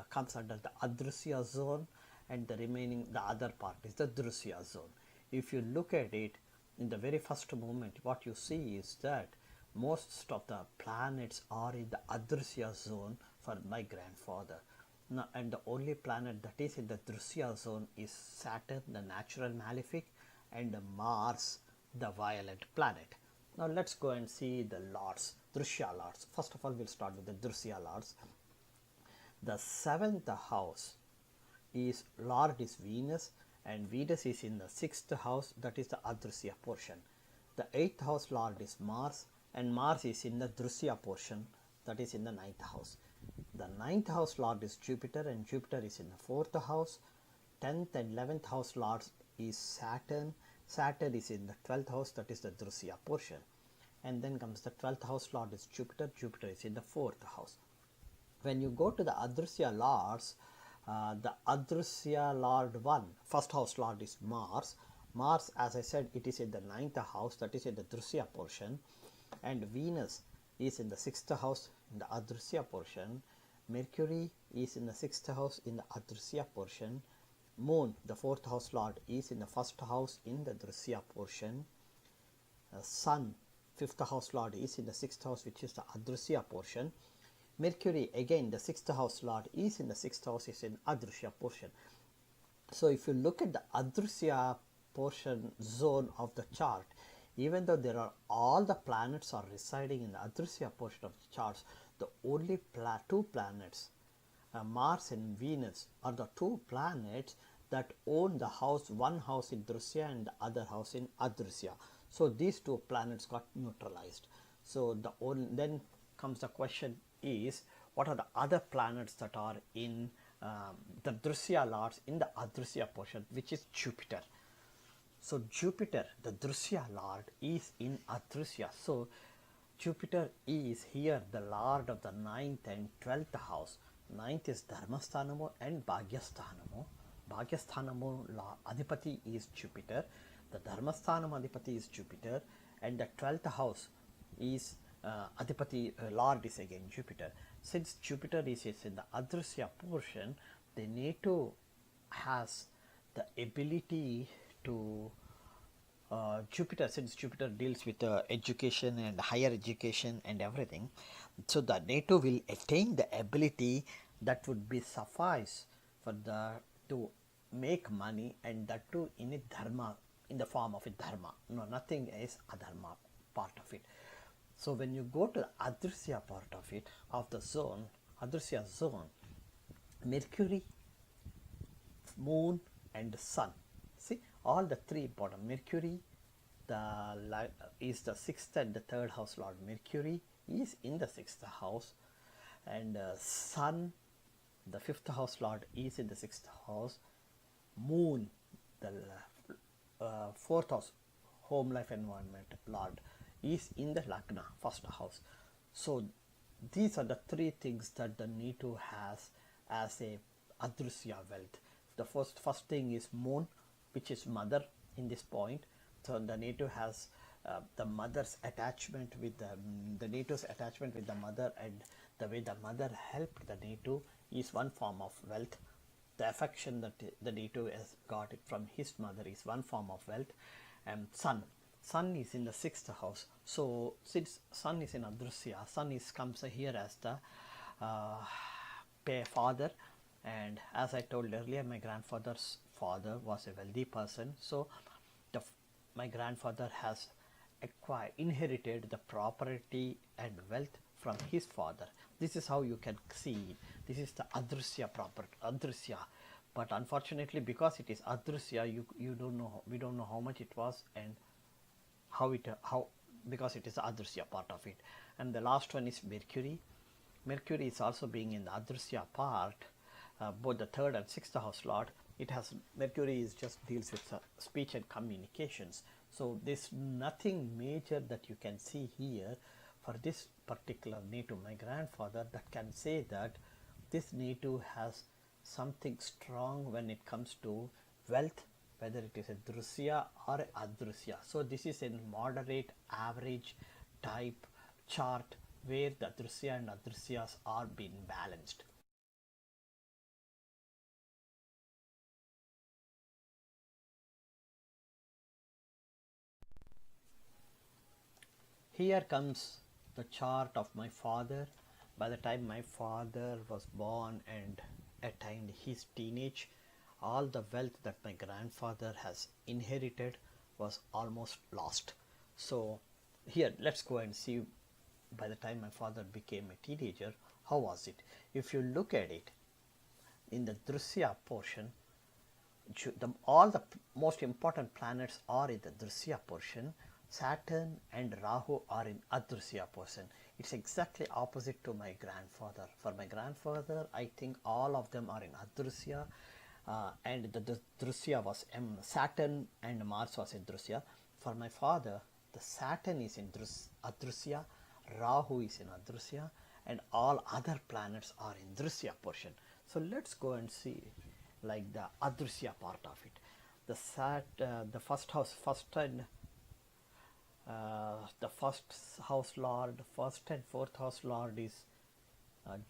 S1: comes under the adrusya zone, and the remaining, the other part, is the drusya zone. If you look at it in the very first moment, what you see is that most of the planets are in the adrusya zone for my grandfather. Now, and the only planet that is in the drusya zone is Saturn, the natural malefic, and Mars, the violent planet. Now let's go and see the lords, drusya lords. First of all, we'll start with the drusya lords. The seventh house is lord is Venus, and Venus is in the sixth house, that is the adrusya portion. The eighth house lord is Mars, and Mars is in the drusya portion, that is in the ninth house. The ninth house lord is Jupiter, and Jupiter is in the fourth house. 10th and 11th house lords is Saturn. Saturn is in the 12th house, that is the drusya portion. And then comes the 12th house lord is Jupiter. Jupiter is in the fourth house. When you go to the adrusya lords, the adrusya lord 1, first house lord is Mars. Mars, as I said, it is in the ninth house, that is in the drusya portion. And Venus is in the sixth house in the adrusya portion. Mercury is in the sixth house in the adrusya portion. Moon, the fourth house lord, is in the first house in the drusya portion. Sun, fifth house lord, is in the sixth house, which is the adrusya portion. Mercury, again the sixth house lord, is in the sixth house, is in adrusya portion. So if you look at the adrusya portion zone of the chart, even though there are all the planets are residing in the adrusya portion of the charts, the only two planets, Mars and Venus, are the two planets that own the house, one house in drusya and the other house in adrusya. So these two planets got neutralized. So then comes the question is, what are the other planets that are in the drusya lords in the adrusya portion, which is Jupiter. So Jupiter, the drusya lord, is in adrusya. So Jupiter is here the lord of the 9th and 12th house. ninth is Dharmasthanamu and Bhagyasthanamu. Bhagyasthanamu Adhipati is Jupiter, the Dharmasthanamu Adhipati is Jupiter, and the 12th house is Adhipati, Lord is again Jupiter. Since Jupiter is in the Adrusya portion, the NATO has the ability to Jupiter, since Jupiter deals with education and higher education and everything, so the NATO will attain the ability that would be suffice for the to make money, and that too in a dharma, in the form of a dharma. No, nothing is adharma part of it. So when you go to the Adrusya part of it, of the zone, Adrusya zone, Mercury, Moon and Sun. See, all the three important. Mercury, is the 6th and the 3rd house Lord. Mercury is in the 6th house, and Sun, the 5th house Lord, is in the 6th house. Moon, the 4th house home life environment Lord, is in the Lagna, 1st house. So these are the three things that the Nitu has as a Adrusya wealth. The first thing is Moon, which is mother in this point. So the Nitu has the mother's attachment with the Nitu's attachment with the mother, and the way the mother helped the Nitu is one form of wealth. The affection that the Nitu has got it from his mother is one form of wealth. And Sun is in the 6th house. So since Sun is in Adrusya, Sun comes here as the father, and as I told earlier, my grandfather's father was a wealthy person. So my grandfather has inherited the property and wealth from his father. This is how you can see it. This is the Adrusya property, Adrusya. But unfortunately, because it is Adrusya, you don't know, we don't know how much it was and because it is the Adrusya part of it. And the last one is Mercury. Mercury is also being in the Adrusya part, both the 3rd and 6th house Lord. It has Mercury is just deals with speech and communications. So there's nothing major that you can see here for this particular Nitu, my grandfather, that can say that this Nitu has something strong when it comes to wealth, whether it is a Drusya or a Adrusya. So this is a moderate average type chart where the Drusya and Adrusyas are being balanced. Here comes the chart of my father. By the time my father was born and attained his teenage, all the wealth that my grandfather has inherited was almost lost. So here, let's go and see by the time my father became a teenager, how was it? If you look at it, in the Drusya portion, all the most important planets are in the Drusya portion. Saturn and Rahu are in Adrusya portion. It's exactly opposite to my grandfather. For my grandfather, I think all of them are in Adrusya, and the Drusya was Saturn and Mars was in Drusya. For my father, the Saturn is in Adrusya, Rahu is in Adrusya, and all other planets are in Drusya portion. So let's go and see like the Adrusya part of it. The first house, the first house Lord, 1st and 4th house Lord is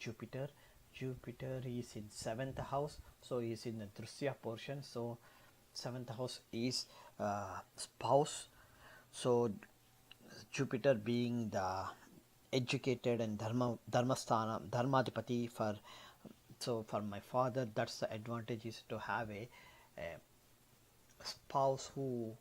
S1: Jupiter. Jupiter is in 7th house, so he is in the Drusya portion. So 7th house is spouse. So Jupiter being the educated and dharmadipati for my father, that's the advantage, is to have a spouse who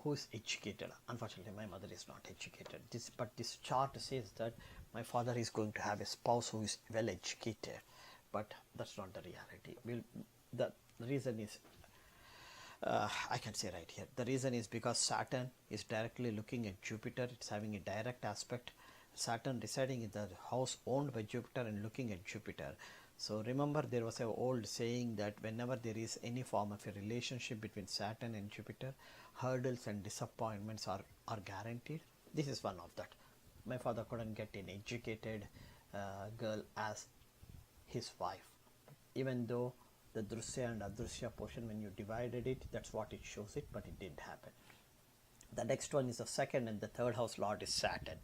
S1: is educated. Unfortunately, my mother is not educated. But this chart says that my father is going to have a spouse who is well educated, but that's not the reality. The reason is, I can say right here, the reason is because Saturn is directly looking at Jupiter. It's having a direct aspect. Saturn residing in the house owned by Jupiter and looking at Jupiter. So remember, there was an old saying that whenever there is any form of a relationship between Saturn and Jupiter, hurdles and disappointments are guaranteed. This is one of that. My father couldn't get an educated girl as his wife, even though the Drusya and Adrusya portion, when you divided it, that's what it shows it, but it didn't happen. The next one is the second and the third house lord is Saturn.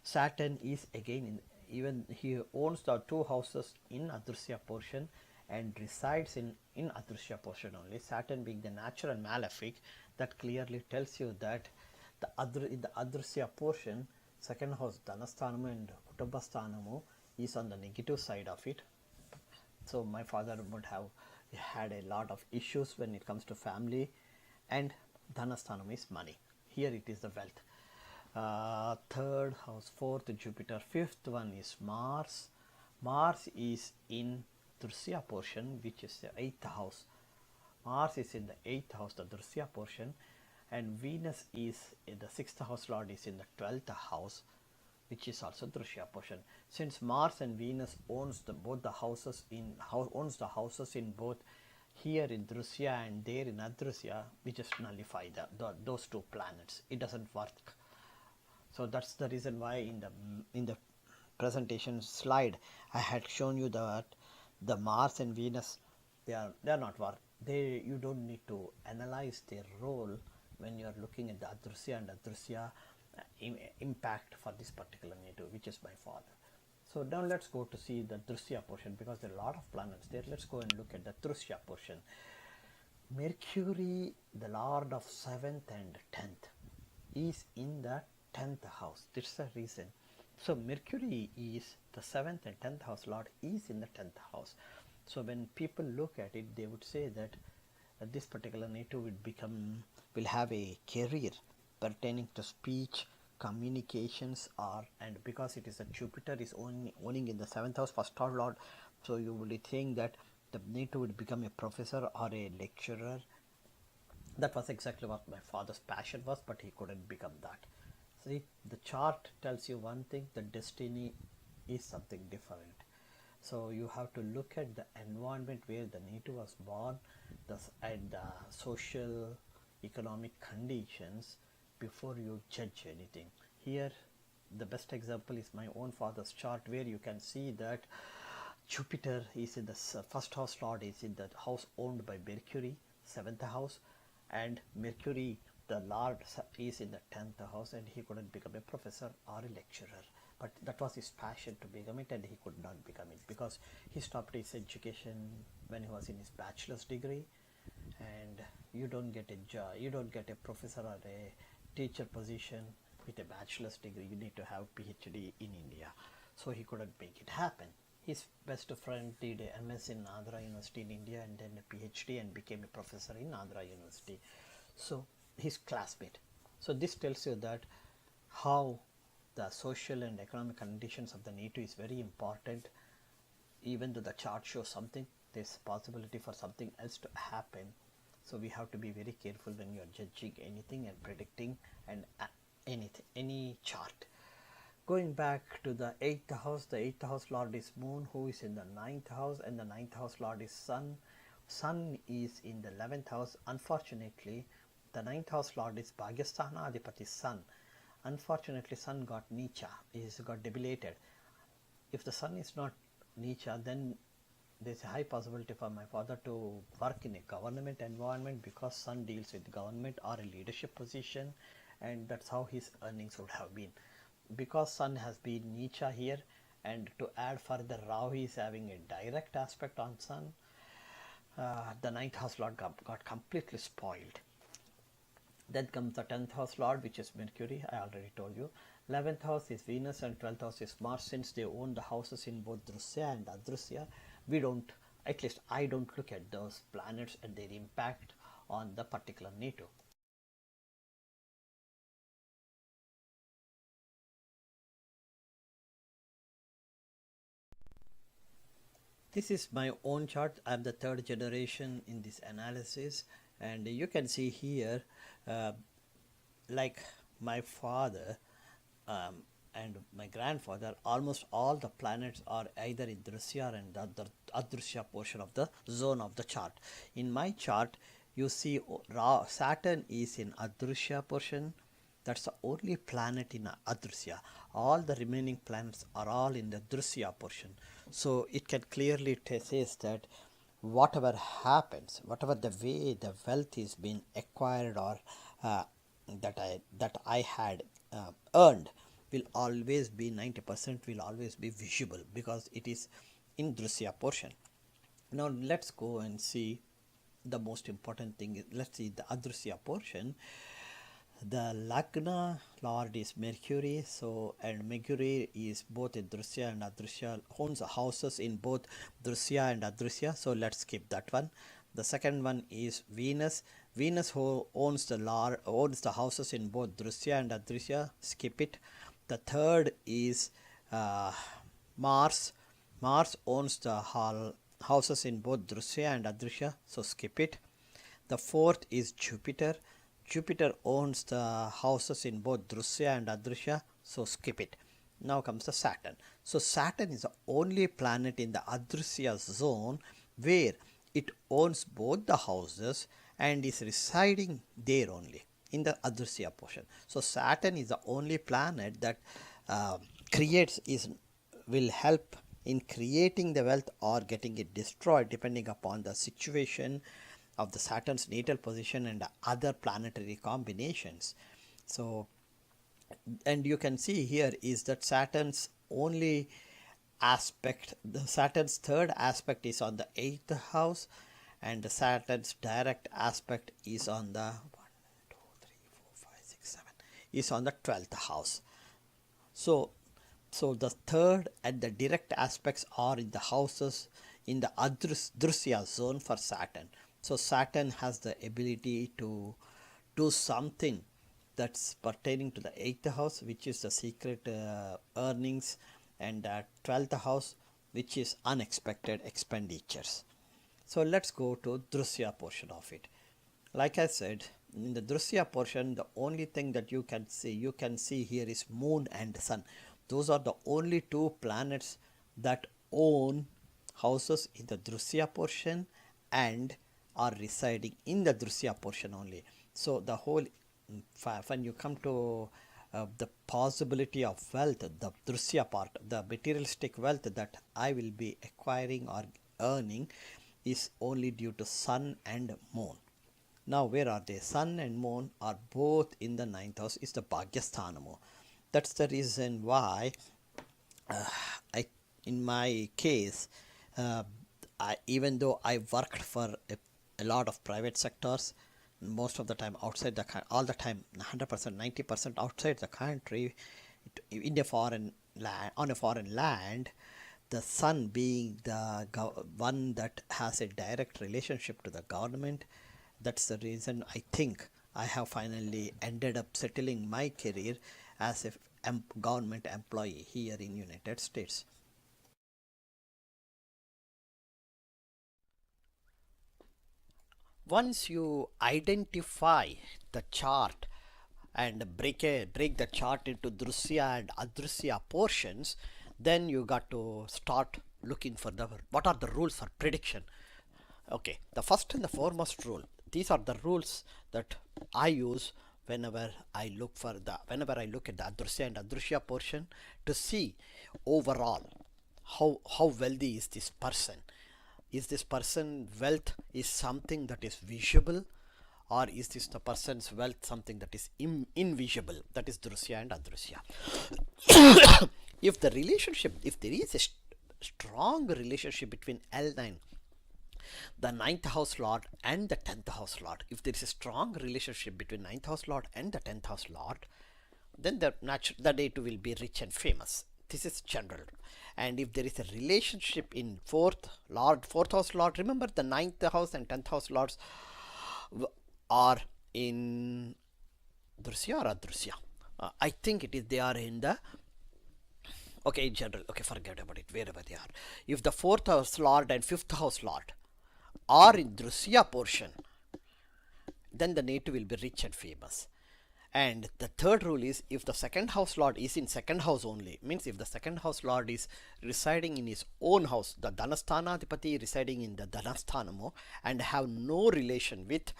S1: Saturn is again even he owns the two houses in Adrusya portion and resides in Adrusya portion only. Saturn being the natural malefic, that clearly tells you that in the Adrusya portion, second house Dhanasthanamu and Kutumbasthanamu is on the negative side of it. So my father would have had a lot of issues when it comes to family, and Dhanasthanam is money. Here it is the wealth. Third house, fourth Jupiter, fifth one is Mars. Mars is in Drusya portion, which is the eighth house. Mars is in the eighth house, the Drusya portion, and Venus is in the sixth house lord is in the 12th house, which is also Drusya portion. Since Mars and Venus owns both the houses in both here in Drusya and there in Adrusya, we just nullify those two planets. It doesn't work. So that's the reason why in the presentation slide I had shown you that the Mars and Venus, they are not work. You don't need to analyze their role when you are looking at the Adrusya and Adrusya impact for this particular native, which is my father. So now let's go to see the Drusya portion, because there are a lot of planets there. Let's go and look at the Drusya portion. Mercury, the lord of 7th and 10th, is in the 10th house. That's the reason. So Mercury is the 7th and 10th house lord is in the 10th house. So when people look at it, they would say that this particular native will have a career pertaining to speech, communications, and because it is a Jupiter is owning in the 7th house first lord, so you will think that the native would become a professor or a lecturer. That was exactly what my father's passion was, but he couldn't become that. See, the chart tells you one thing, the destiny is something different. So you have to look at the environment where the native was born, and the social economic conditions before you judge anything. Here the best example is my own father's chart, where you can see that Jupiter is in the first house lord is in the house owned by Mercury, 7th house, and Mercury the lord is in the 10th house, and he couldn't become a professor or a lecturer, but that was his passion to become it, and he could not become it because he stopped his education when he was in his bachelor's degree. And you don't get a job, you don't get a professor or a teacher position with a bachelor's degree. You need to have PhD in India, so he couldn't make it happen. His best friend did a MS in Andhra University in India, and then a PhD, and became a professor in Andhra University. So his classmate. So this tells you that how the social and economic conditions of the native is very important. Even though the chart shows something, there's possibility for something else to happen. So we have to be very careful when you are judging anything and predicting and any chart. Going back to the 8th house, the 8th house lord is Moon, who is in the 9th house, and the 9th house lord is Sun. Sun is in the 11th house. Unfortunately, the 9th house lord is Bhagyasthana Adhipati Sun. Unfortunately, Sun got Nicha, got debilitated. If the Sun is not Nicha, then there's a high possibility for my father to work in a government environment, because Sun deals with government or a leadership position, and that's how his earnings would have been. Because Sun has been Nicha here, and to add further, Rahu is having a direct aspect on Sun, the 9th house lord got completely spoiled. Then comes the 10th house lord, which is Mercury, I already told you. 11th house is Venus, and 12th house is Mars. Since they own the houses in both Drusya and Adrusya, we don't, at least I don't look at those planets and their impact on the particular native. This is my own chart. I am the third generation in this analysis, and you can see here like my father and my grandfather, almost all the planets are either in Drusya and the Adrusya portion of the zone of the chart. In my chart, you see Saturn is in Adrusya portion, That's the only planet in Adrusya. All the remaining planets are all in the Drusya portion. So it can clearly says that whatever happens, whatever the way the wealth is being acquired or uh, that I had earned will always be 90% will always be visible because it is in Drusya portion. Now let's go and see the most important thing. Let's see the Adrusya portion. The Lagna Lord is Mercury, so and Mercury is both in Drusya and Adrusya, owns houses in both Drusya and Adrusya, so let's skip that one. The second one is Venus. Venus who owns the houses in both Drusya and Adrusya, skip it. The third is Mars. Mars owns the houses in both Drusya and Adrusya, so skip it. The fourth is Jupiter. Jupiter owns the houses in both Drusya and Adrusya, so skip it. Now comes the Saturn. So Saturn is the only planet in the Adrusya zone where it owns both the houses and is residing there only in the Adrusya portion. So Saturn is the only planet that will help in creating the wealth or getting it destroyed depending upon the situation of the Saturn's natal position and other planetary combinations. So, and you can see here is that Saturn's only aspect, the Saturn's third aspect is on the 8th house, and the Saturn's direct aspect is on the 1, 2, 3, 4, 5, 6, 7 is on the 12th house. So the third and the direct aspects are in the houses in the Drusya zone for Saturn. So Saturn has the ability to do something that's pertaining to the 8th house, which is the secret earnings, and the 12th house, which is unexpected expenditures. So let's go to Drusya portion of it. Like I said, in the Drusya portion, the only thing that you can see here is moon and sun. Those are the only two planets that own houses in the Drusya portion and are residing in the Drusya portion only. So the whole, when you come to the possibility of wealth, the Drusya part, the materialistic wealth that I will be acquiring or earning is only due to sun and moon. Now where are they? Sun and moon are both in the 9th house, is the Bhagyasthanamo. That's the reason why in my case, even though I worked for a lot of private sectors, most of the time outside the all the time 100%, 90% outside the country, in a foreign land, on a foreign land, the sun being the one that has a direct relationship to the government. That's the reason I think I have finally ended up settling my career as a government employee here in United States. Once you identify the chart and break the chart into Drusya and Adrusya portions, then you got to start looking for what are the rules for prediction. Okay, the first and the foremost rule, these are the rules that I use whenever I look at the Adrusya and Adrusya portion to see overall how wealthy is this person. Is this person wealth is something that is visible, or is this the person's wealth something that is invisible? That is Drusya and Adrusya. If there is a strong relationship between L9, the 9th house lord, and the 10th house lord, if there is a strong relationship between 9th house lord and the 10th house lord, then the date will be rich and famous. This is general. And if there is a relationship in 4th house lord, remember the 9th house and 10th house lords are in Drusya or Adrusya. I think they are in the, okay, in general, okay, forget about it, wherever they are. If the 4th house lord and 5th house lord are in Drusya portion, then the native will be rich and famous. And the third rule is, if the 2nd house lord is in 2nd house only, means if the 2nd house lord is residing in his own house, the Dhanasthanadipati residing in the Dhanasthanamo, and have no relation with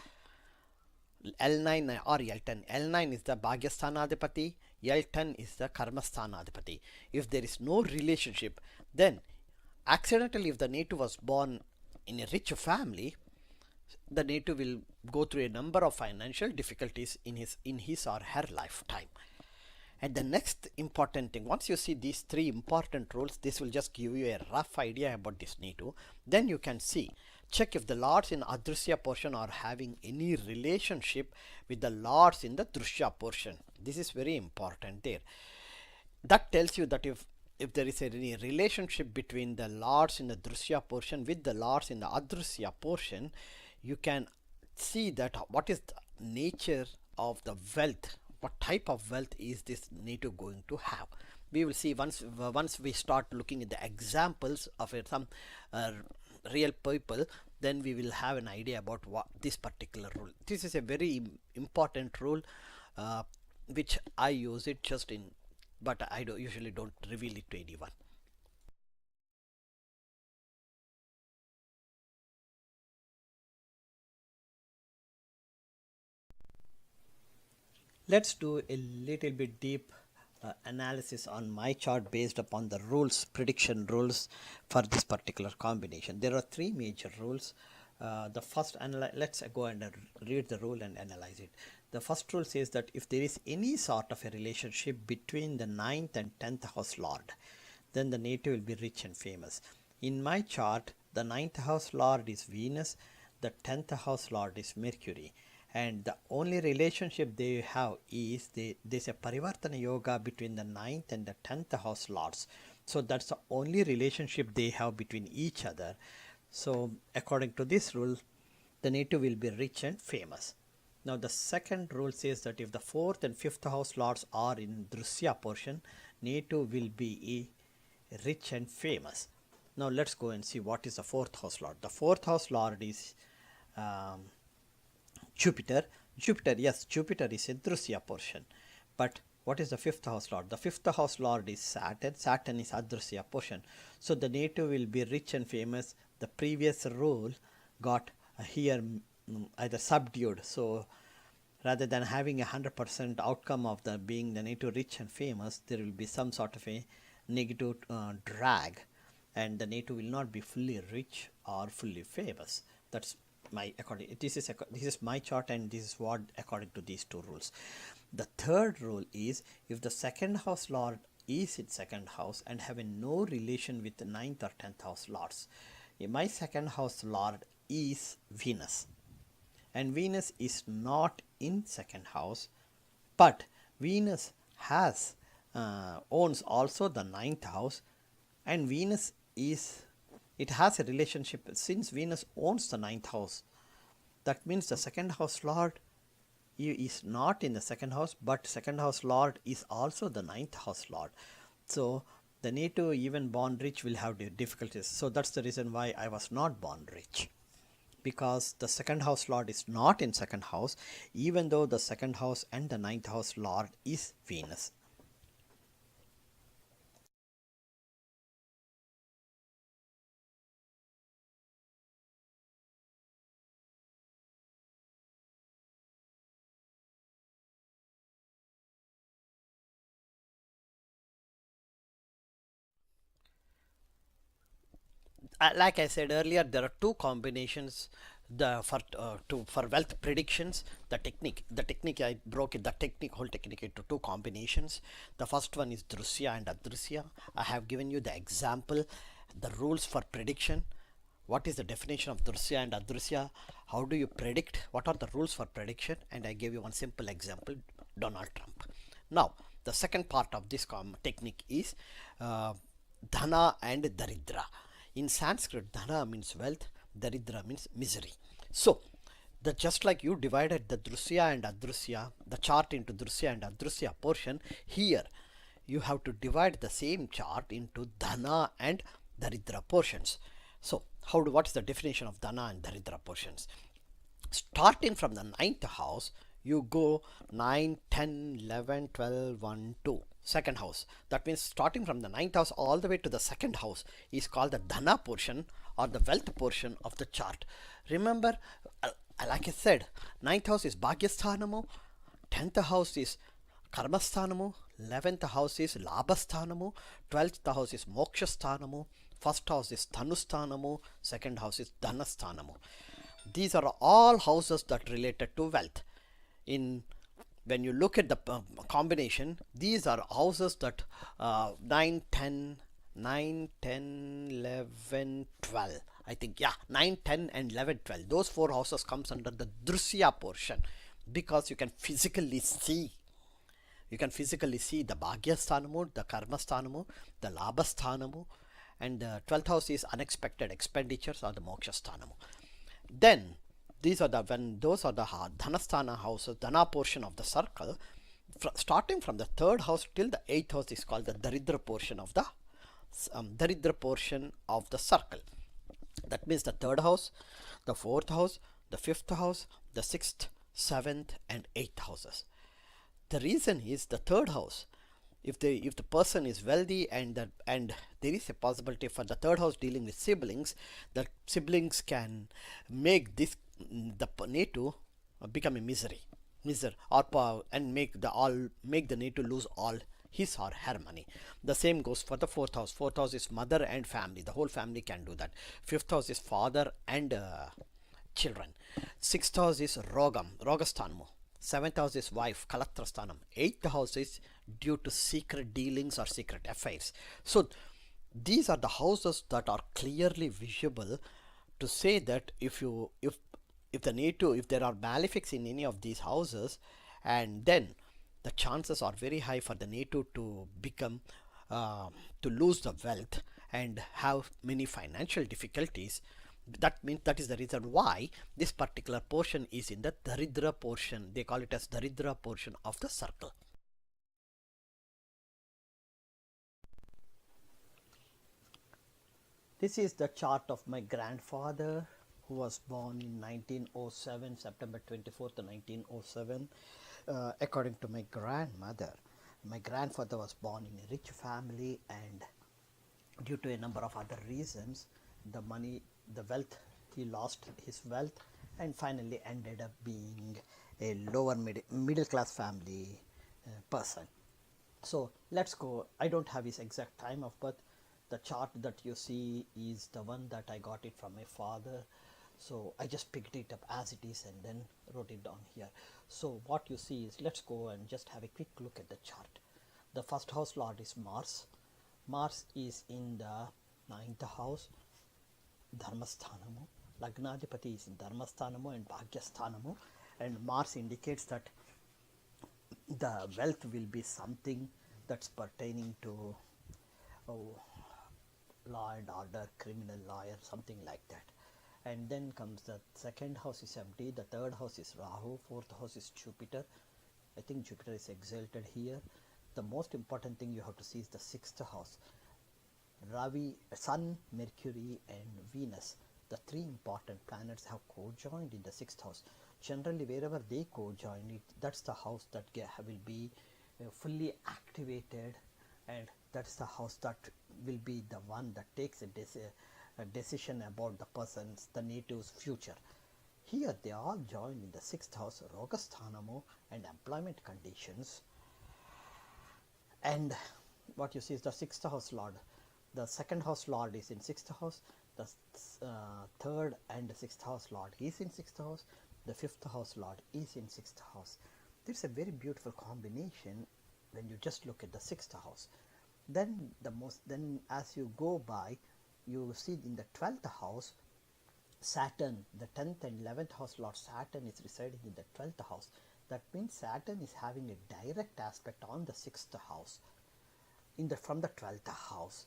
S1: L9 or L10. L9 is the Bhagyasthanadipati, L10 is the Karmasthanadipati. If there is no relationship, then accidentally if the native was born in a rich family, the native will go through a number of financial difficulties in his or her lifetime. And the next important thing, once you see these three important rules, this will just give you a rough idea about this native. Then you can see, check if the lords in Adrishya portion are having any relationship with the lords in the Drushya portion. This is very important there. That tells you that if there is any relationship between the lords in the Drushya portion with the lords in the Adrishya portion, you can see that what is the nature of the wealth, what type of wealth is this native going to have. We will see once we start looking at the examples of some real people, then we will have an idea about what this particular rule. This is a very important rule which I use it just in, but I usually don't reveal it to anyone. Let's do a little bit deep analysis on my chart based upon the rules, prediction rules for this particular combination. There are three major rules. The first, let's go and read the rule and analyze it. The first rule says that if there is any sort of a relationship between the 9th and 10th house lord, then the native will be rich and famous. In my chart, the 9th house lord is Venus, the 10th house lord is Mercury, and the only relationship they have is there's a Parivartana Yoga between the 9th and the 10th house lords. So that's the only relationship they have between each other. So according to this rule, the native will be rich and famous. Now the second rule says that if the 4th and 5th house lords are in Drushya portion, native will be rich and famous. Now let's go and see what is the 4th house lord. The 4th house lord is Jupiter. Yes, Jupiter is in Drushya portion. But what is the 5th house lord? The 5th house lord is Saturn. Saturn is Adrishya portion. So the native will be rich and famous. The previous rule got here either subdued. So rather than having 100% outcome of the being the native rich and famous, there will be some sort of a negative drag, and the native will not be fully rich or fully famous. That's my this is my chart, and this is what according to these two rules. The third rule is if the 2nd house lord is in 2nd house and having no relation with the 9th or 10th house lords. My 2nd house lord is Venus, and Venus is not in 2nd house, but Venus has owns also the 9th house, and Venus is, it has a relationship. Since Venus owns the 9th house, that means the 2nd house lord is not in the 2nd house, but 2nd house lord is also the 9th house lord. So the native even born rich will have difficulties. So that's the reason why I was not born rich, because the 2nd house lord is not in 2nd house, even though the 2nd house and the 9th house lord is Venus. Like I said earlier, there are two combinations for wealth predictions. The technique I broke it, the whole technique into two combinations. The first one is Drushya and Adrishya. I have given you the example, the rules for prediction. What is the definition of Drushya and Adrishya? How do you predict? What are the rules for prediction? And I gave you one simple example, Donald Trump. Now the second part of this technique is Dhana and Daridra. In Sanskrit, Dhana means wealth, Daridra means misery. So just like you divided the Drushya and Adrishya, the chart into Drushya and Adrishya portion, here you have to divide the same chart into Dhana and Daridra portions. So what is the definition of Dhana and Daridra portions? Starting from the 9th house, you go 9, 10, 11, 12, 1, 2. 2nd house. That means starting from the 9th house all the way to the 2nd house is called the Dhana portion or the wealth portion of the chart. Remember, like I said, ninth house is Bhagyasthanamu, 10th house is Karmasthanamu, 11th house is Labasthanamu, 12th house is Mokshasthanamu, first house is Dhanusthanamu, second house is Dhanasthanamu. These are all houses that related to wealth. In when you look at the combination, these are houses that 9, 10, 9, 10, 11, 12. I think, yeah, 9, 10 and 11, 12. Those four houses comes under the Drusya portion because you can physically see. You can physically see the Bhagyasthanamu, the Karmasthanamu, the Labasthanamu, and the 12th house is unexpected expenditures or the Mokshasthanamu. Then these are the those are the Dhanasthana houses, Dhana portion of the circle. Starting from the 3rd house till the 8th house is called the Daridra portion of the circle. That means the 3rd house, the 4th house, the 5th house, the 6th, 7th, and 8th houses. The reason is the 3rd house. If the person is wealthy and there is a possibility for the 3rd house dealing with siblings, that siblings can make the native become a miser or and make the native lose all his or her money. The same goes for the 4th house. 4th house is mother and family. The whole family can do that. 5th house is father and children. 6th house is Rogasthanmu. 7th house is wife, Kalatrasthanam. 8th house is due to secret dealings or secret affairs. So these are the houses that are clearly visible to say that if there are malefics in any of these houses, and then the chances are very high for the native to become to lose the wealth and have many financial difficulties. That means that is the reason why this particular portion is in the Daridra portion. They call it as Daridra portion of the circle. This is the chart of my grandfather, who was born in 1907, September 24th, 1907. According to my grandmother, my grandfather was born in a rich family, and due to a number of other reasons, the wealth, he lost his wealth and finally ended up being a lower middle class family person. So let's go. I don't have his exact time of birth. The chart that you see is the one that I got it from my father. So I just picked it up as it is and then wrote it down here. So what you see is, let's go and just have a quick look at the chart. The first house lord is Mars. Mars is in the 9th house, Dharmasthanamu. Lagnadipati is in Dharmasthanamu and Bhagyasthanamu, and Mars indicates that the wealth will be something that's pertaining to law and order, criminal lawyer, something like that. And then comes the 2nd house is empty, the 3rd house is Rahu, 4th house is Jupiter. I think Jupiter is exalted here. The most important thing you have to see is the 6th house. Ravi, Sun, Mercury and Venus, the 3 important planets, have co-joined in the 6th house. Generally wherever they co-join, that's the house that will be fully activated, and that's the house that will be the one that takes a decision about the native's future. Here they all join in the 6th house, Rogasthanamo, and employment conditions. And what you see is the 6th house lord. The 2nd house lord is in 6th house. The 3rd and the 6th house lord is in 6th house. The 5th house lord is in 6th house. This is a very beautiful combination when you just look at the 6th house. Then as you go by, you see in the 12th house, Saturn, the 10th and 11th house lord Saturn is residing in the 12th house. That means Saturn is having a direct aspect on the 6th house from the 12th house.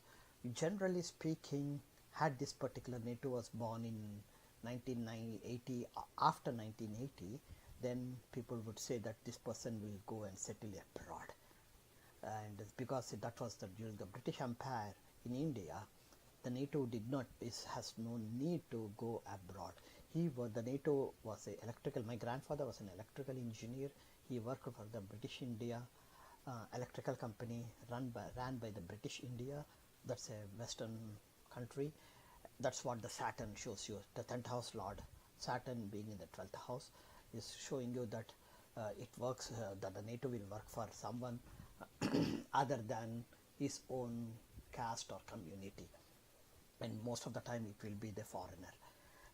S1: Generally speaking, had this particular native was born in 1980, after 1980, then people would say that this person will go and settle abroad. And because that was during the British Empire in India, the native has no need to go abroad. The native was my grandfather was an electrical engineer. He worked for the British India electrical company ran by the British India. That's a western country. That's what the Saturn shows you, the 10th house lord Saturn being in the 12th house is showing you that it works, that the native will work for someone other than his own caste or community, and most of the time it will be the foreigner.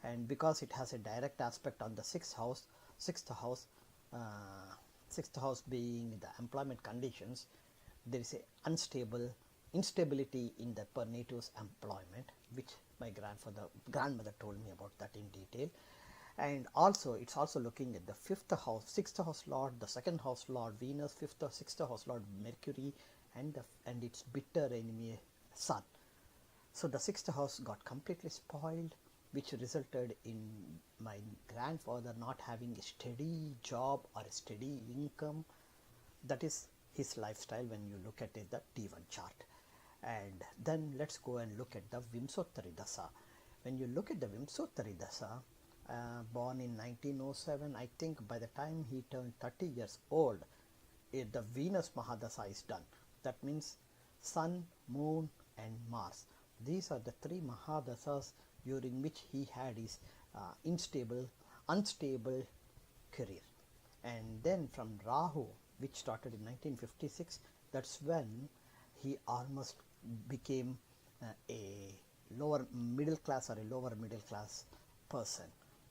S1: And because it has a direct aspect on the sixth house, uh, sixth house being the employment conditions, there is a instability in the per native's employment, which my grandmother told me about that in detail. And also it's also looking at the fifth house, sixth house lord, the second house lord Venus, fifth or sixth house lord Mercury, and its bitter enemy Sun. So the sixth house got completely spoiled, which resulted in my grandfather not having a steady job or a steady income. That is his lifestyle when you look at it, the T1 chart. And then let's go and look at the Vimsottari Dasa. When you look at the Vimsottari Dasa, born in 1907, I think by the time he turned 30 years old, the Venus Mahadasa is done. That means Sun, Moon and Mars. These are the three Mahadasas during which he had his unstable career. And then from Rahu, which started in 1956, that's when he almost became a lower middle class or a lower middle class person,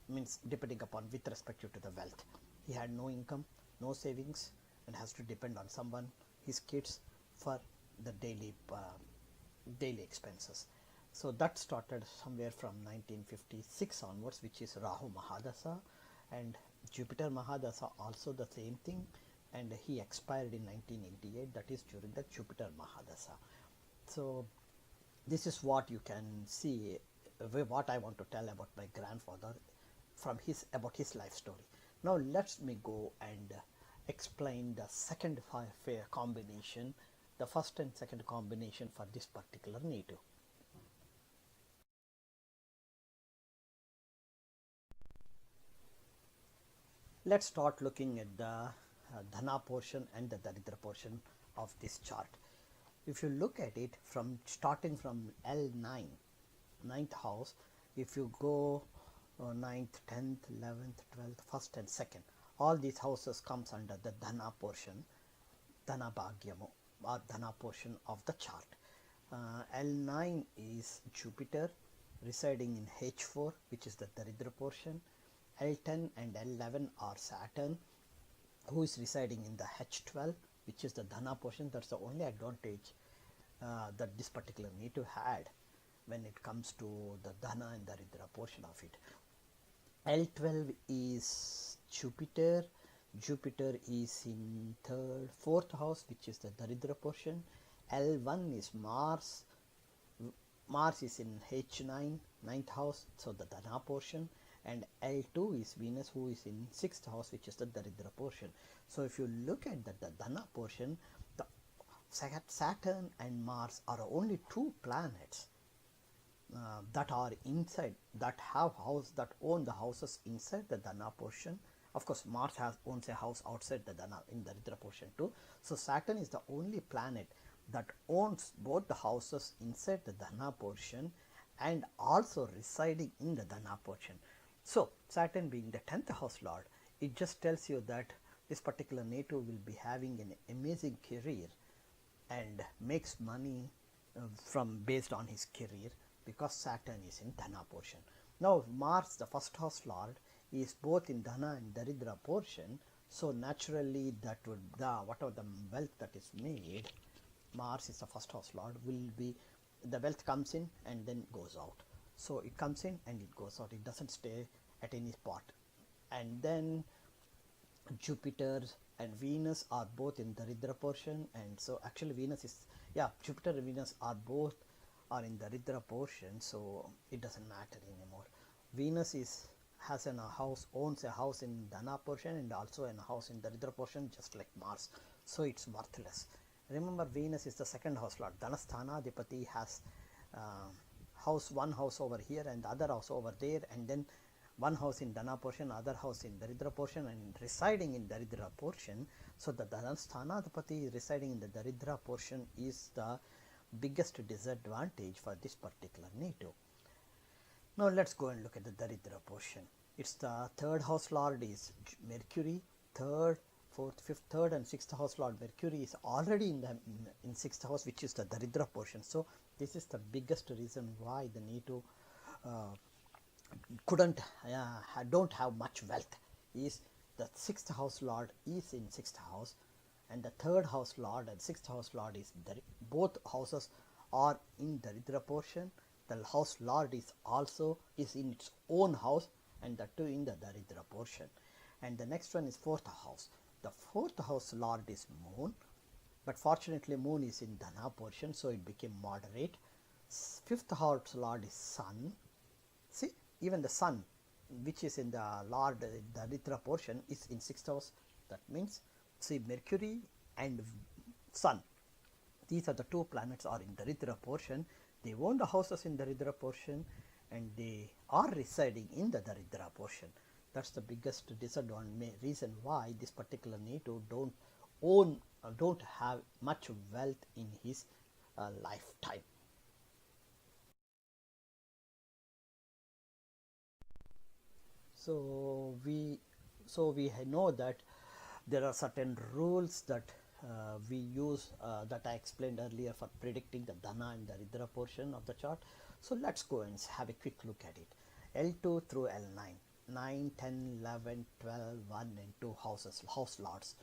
S1: means depending upon with respect to the wealth. He had no income, no savings, and has to depend on someone, his kids, for the daily expenses. So that started somewhere from 1956 onwards, which is Rahu Mahadasa, and Jupiter Mahadasa also the same thing, and he expired in 1988, that is during the Jupiter Mahadasa. So this is what you can see, what I want to tell about my grandfather from about his life story. Now let me go and explain the second combination, the first and second combination for this particular native. Let's start looking at the Dhana portion and the Daridra portion of this chart. If you look at it from starting from L9, 9th house, if you go 9th, 10th, 11th, 12th, 1st and 2nd, all these houses comes under the Dhana portion, Dhana Bhagyamu or Dhana portion of the chart. L9 is Jupiter residing in H4, which is the Daridra portion. L10 and L11 are Saturn, who is residing in the H12, which is the Dhana portion. That's the only advantage that this particular native had when it comes to the Dhana and Daridra portion of it. L12 is Jupiter. Jupiter is in 4th house, which is the Daridra portion. L1 is Mars. Mars is in H9, 9th house, so the Dhana portion. And L2 is Venus, who is in 6th house, which is the Daridra portion. So if you look at the Dhana portion, the Saturn and Mars are only two planets that are inside, that own the houses inside the Dhana portion. Of course, Mars owns a house outside the Dhana in the Daridra portion too. So Saturn is the only planet that owns both the houses inside the Dhana portion and also residing in the Dhana portion. So Saturn being the 10th house lord, it just tells you that this particular native will be having an amazing career and makes money based on his career, because Saturn is in Dhana portion. Now Mars, the first house lord, is both in Dhana and Daridra portion, so naturally that would whatever the wealth that is made, Mars is the first house lord, will be, the wealth comes in and then goes out. So it comes in and it goes out, it doesn't stay at any spot. And then Jupiter and Venus are both in the Daridra portion, and so actually Venus is, Jupiter and Venus are both are in the Daridra portion, so it doesn't matter anymore. Venus owns a house in Dhana portion and also a house in the Daridra portion, just like Mars, so it's worthless. Remember, Venus is the second house lord. Dhanasthanadipati has one house over here and the other house over there, and then one house in Dhana portion, other house in Daridra portion, and residing in Daridra portion. So the Dhanasthanadipati residing in the Daridra portion is the biggest disadvantage for this particular native. Now let's go and look at the Daridra portion. It's the third house lord is Mercury, third, fourth, fifth, third and sixth house lord Mercury is already in the in sixth house, which is the Daridra portion. So this is the biggest reason why the Netu uh, couldn't don't have much wealth. Is the sixth house lord is in sixth house, and the third house lord and sixth house lord is both houses are in Daridra portion. The house lord is also is in its own house, and the two in the Daridra portion. And the next one is fourth house. The fourth house lord is moon, but fortunately moon is in Dhana portion, so it became moderate. Fifth house lord is sun. See, even the sun, which is in the lord the Ritra portion, is in sixth house. That means, see, Mercury and sun, these are the two planets are in the Ritra portion. They own the houses in the Ritra portion, and they are residing in the Daridra portion. That's the biggest disadvantage reason why this particular Netu don't own don't have much wealth in his lifetime. So we know that there are certain rules that we use that I explained earlier for predicting the Dhana and the Ridra portion of the chart. So let's go and have a quick look at it. L2 through L9, 9, 10, 11, 12, 1 and 2 house lords.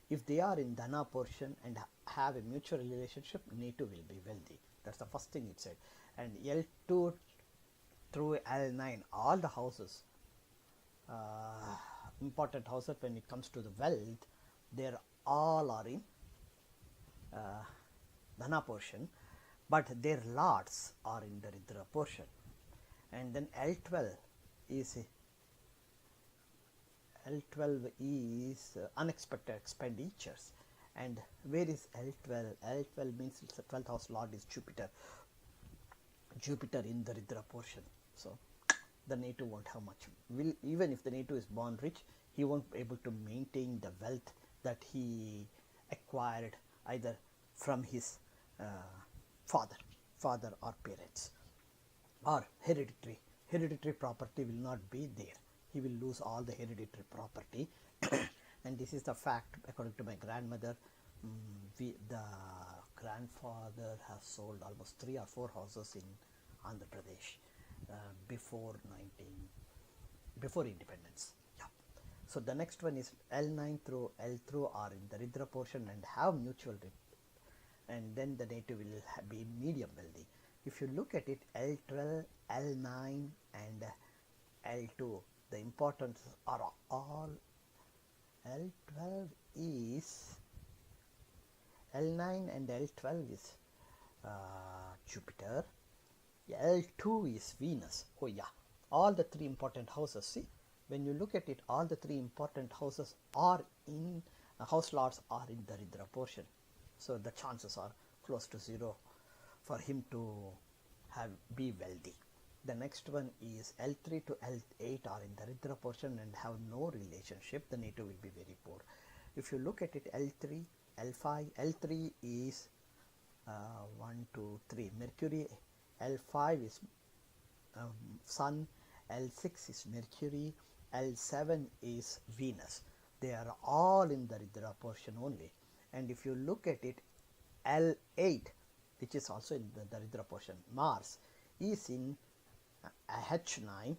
S1: If they are in Dhana portion and have a mutual relationship, Netu will be wealthy. That's the first thing it said. And L2 through L9, all the houses, important houses when it comes to the wealth, they all are in Dhana portion, but their lords are in the Ridra portion. And then L12 is unexpected expenditures. And where is L12? L12 means it's the 12th house lord is Jupiter. Jupiter in the Ridra portion. So the Netu won't have much. Even if the Netu is born rich, he won't be able to maintain the wealth that he acquired either from his father or parents, or hereditary property will not be there. He will lose all the hereditary property. And this is the fact according to my grandmother. The grandfather has sold almost 3 or 4 houses in Andhra Pradesh before independence. Yeah. So the next one is L9 through L3 are in the Ridra portion and have mutual, and then the Netu will be medium wealthy. If you look at it, L12, L9 and L2, the importance are all. L12 is L9 and L12 is Jupiter. L2 is Venus. Oh yeah, all the 3 important houses. See, when you look at it, all the 3 important houses are in house lords are in the Ridra portion. So the chances are close to 0 for him to be wealthy. The next one is L3 to L8 are in the Ridra portion and have no relationship. The Netu will be very poor. If you look at it, L3, L5, L3 is 1, 2, 3 Mercury, L5 is Sun, L6 is Mercury, L7 is Venus. They are all in the Ridra portion only. And if you look at it, L8, which is also in the Ridra portion, Mars is in H9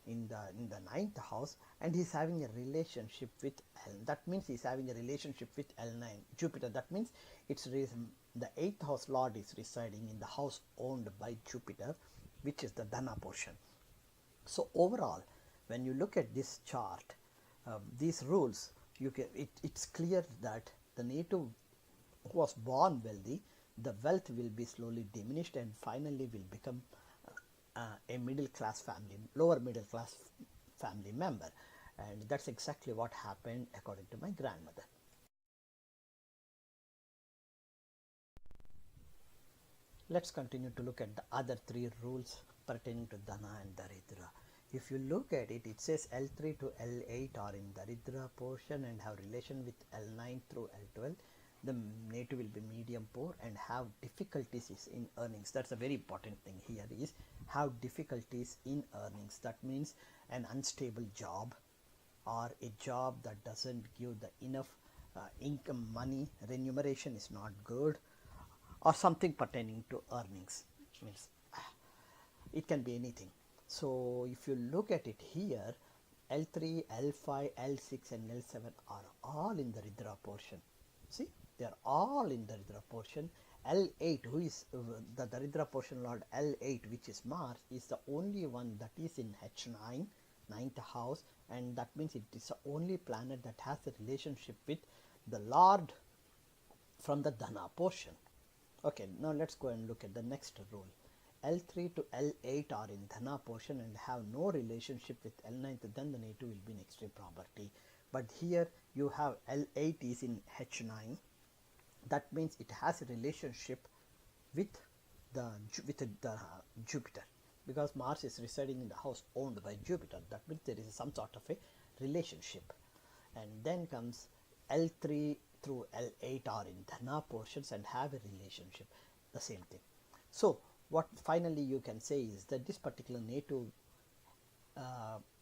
S1: in the 9th house, and he is having a relationship with L. That means he is having a relationship with L9 Jupiter. That means it's the 8th house lord is residing in the house owned by Jupiter, which is the Dhana portion. So overall, when you look at this chart, these rules, it's clear that the Netu who was born wealthy, the wealth will be slowly diminished and finally will become a middle class family, lower middle class family member. And that's exactly what happened according to my grandmother. Let's continue to look at the other 3 rules pertaining to Dhana and Daridra. If you look at it, it says L3 to L8 are in Daridra portion and have relation with L9 through L12. The Netu will be medium poor and have difficulties in earnings. That's a very important thing here, is have difficulties in earnings. That means an unstable job or a job that doesn't give the enough income, money, remuneration is not good, or something pertaining to earnings. Means it can be anything. So if you look at it here, L3, L5, L6 and L7 are all in the Ridra portion. See, they are all in the Ridra portion. L8, who is the Daridra portion lord L8, which is Mars, is the only one that is in H9, 9th house, and that means it is the only planet that has a relationship with the lord from the Dhana portion. Okay, now let's go and look at the next rule. L3 to L8 are in Dhana portion and have no relationship with L9, then the native will be in extreme property. But here you have L8 is in H9, that means it has a relationship with the Jupiter, because Mars is residing in the house owned by Jupiter. That means there is some sort of a relationship. And then comes L3 through L8 are in Dhana portions and have a relationship, the same thing. So what finally you can say is that this particular native,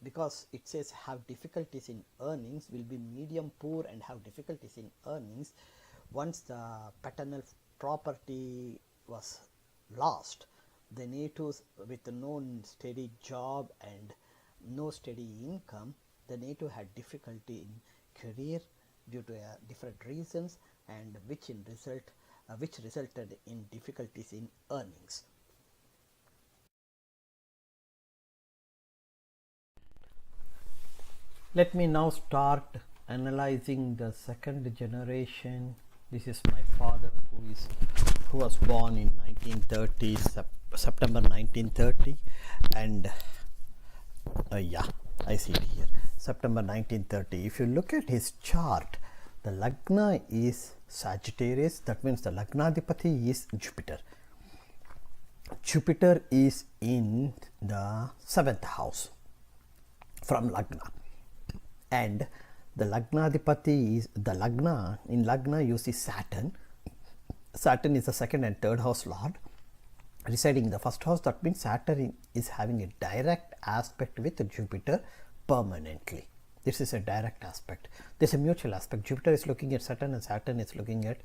S1: because it says have difficulties in earnings, will be medium poor and have difficulties in earnings. Once the paternal property was lost, the natives with no steady job and no steady income, the native had difficulty in career due to different reasons, and which resulted in difficulties in earnings. Let me now start analyzing the second generation. This is my father, who was born in 1930, September 1930, and yeah, I see it here, September 1930. If you look at his chart, the Lagna is Sagittarius. That means the Lagnadipati is Jupiter. Jupiter is in the 7th house from Lagna, and the Lagnadipati is the Lagna. In Lagna you see Saturn. Saturn is the 2nd and 3rd house lord residing in the 1st house. That means Saturn is having a direct aspect with Jupiter permanently. This is a direct aspect. This is a mutual aspect. Jupiter is looking at Saturn and Saturn is looking at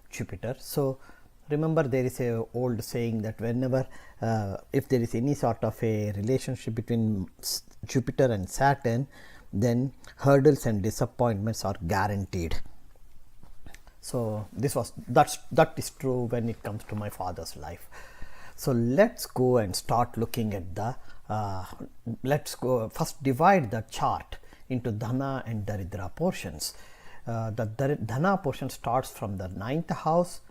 S1: Jupiter. So remember, there is a old saying that whenever if there is any sort of a relationship between Jupiter and Saturn, then hurdles and disappointments are guaranteed. So that is true when it comes to my father's life. So let's go and start looking at the let's go first divide the chart into Dhana and Daridra portions. The Dhana portion starts from the 9th house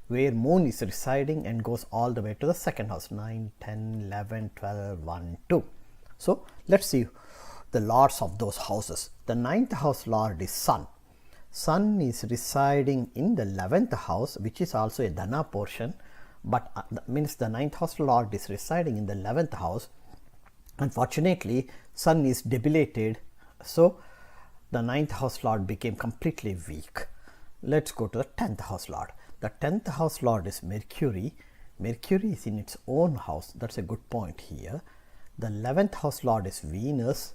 S1: where moon is residing and goes all the way to the 2nd house, 9, 10, 11, 12, 1, 2. So let's see the lords of those houses. The 9th house lord is Sun. Sun is residing in the 11th house, which is also a Dhana portion, but means the 9th house lord is residing in the 11th house. Unfortunately, Sun is debilitated, so the 9th house lord became completely weak. Let's go to the 10th house lord. The 10th house lord is Mercury. Mercury is in its own house. That's a good point here. The 11th house lord is Venus.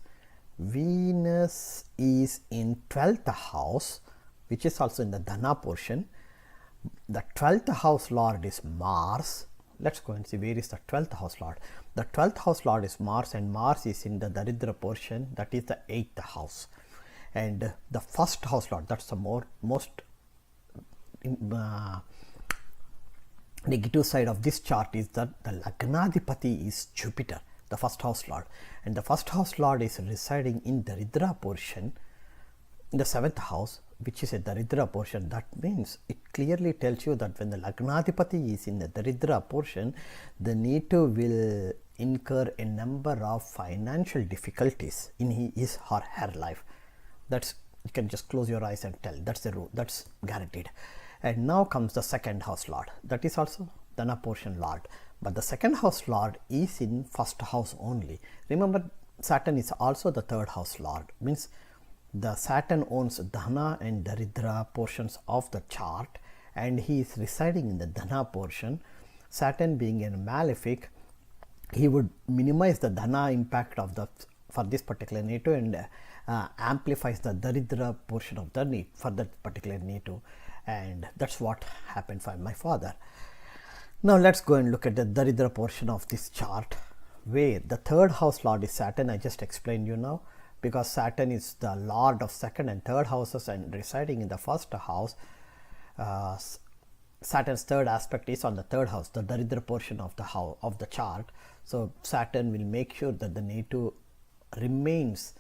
S1: Venus is in 12th house, which is also in the Dhana portion. The 12th house lord is Mars. Let's go and see where is the 12th house lord. The 12th house lord is Mars, and Mars is in the Daridra portion, that is the 8th house. And the 1st house lord, that's the most negative side of this chart, is that the Lagnadipati is Jupiter, the 1st house lord, and the 1st house lord is residing in the Daridra portion in the 7th house, which is a Daridra portion. That means it clearly tells you that when the Lagnadipati is in the Daridra portion, the native will incur a number of financial difficulties in his or her life. That's, you can just close your eyes and tell. That's the rule. That's guaranteed. And now comes the 2nd house lord. That is also Dhana portion lord, but the 2nd house lord is in 1st house only. Remember, Saturn is also the 3rd house lord. Means the Saturn owns Dhana and Daridra portions of the chart, and he is residing in the Dhana portion. Saturn being a malefic, he would minimize the dhana impact of the for this particular netu and amplifies the daridra portion of the need for that particular netu, and that's what happened for my father. Now let's go and look at the daridra portion of this chart, where the third house lord is Saturn. I just explained you now, because Saturn is the lord of second and third houses and residing in the first house. Saturn's third aspect is on the third house, the daridra portion of the house of the chart. So Saturn will make sure that the netu remains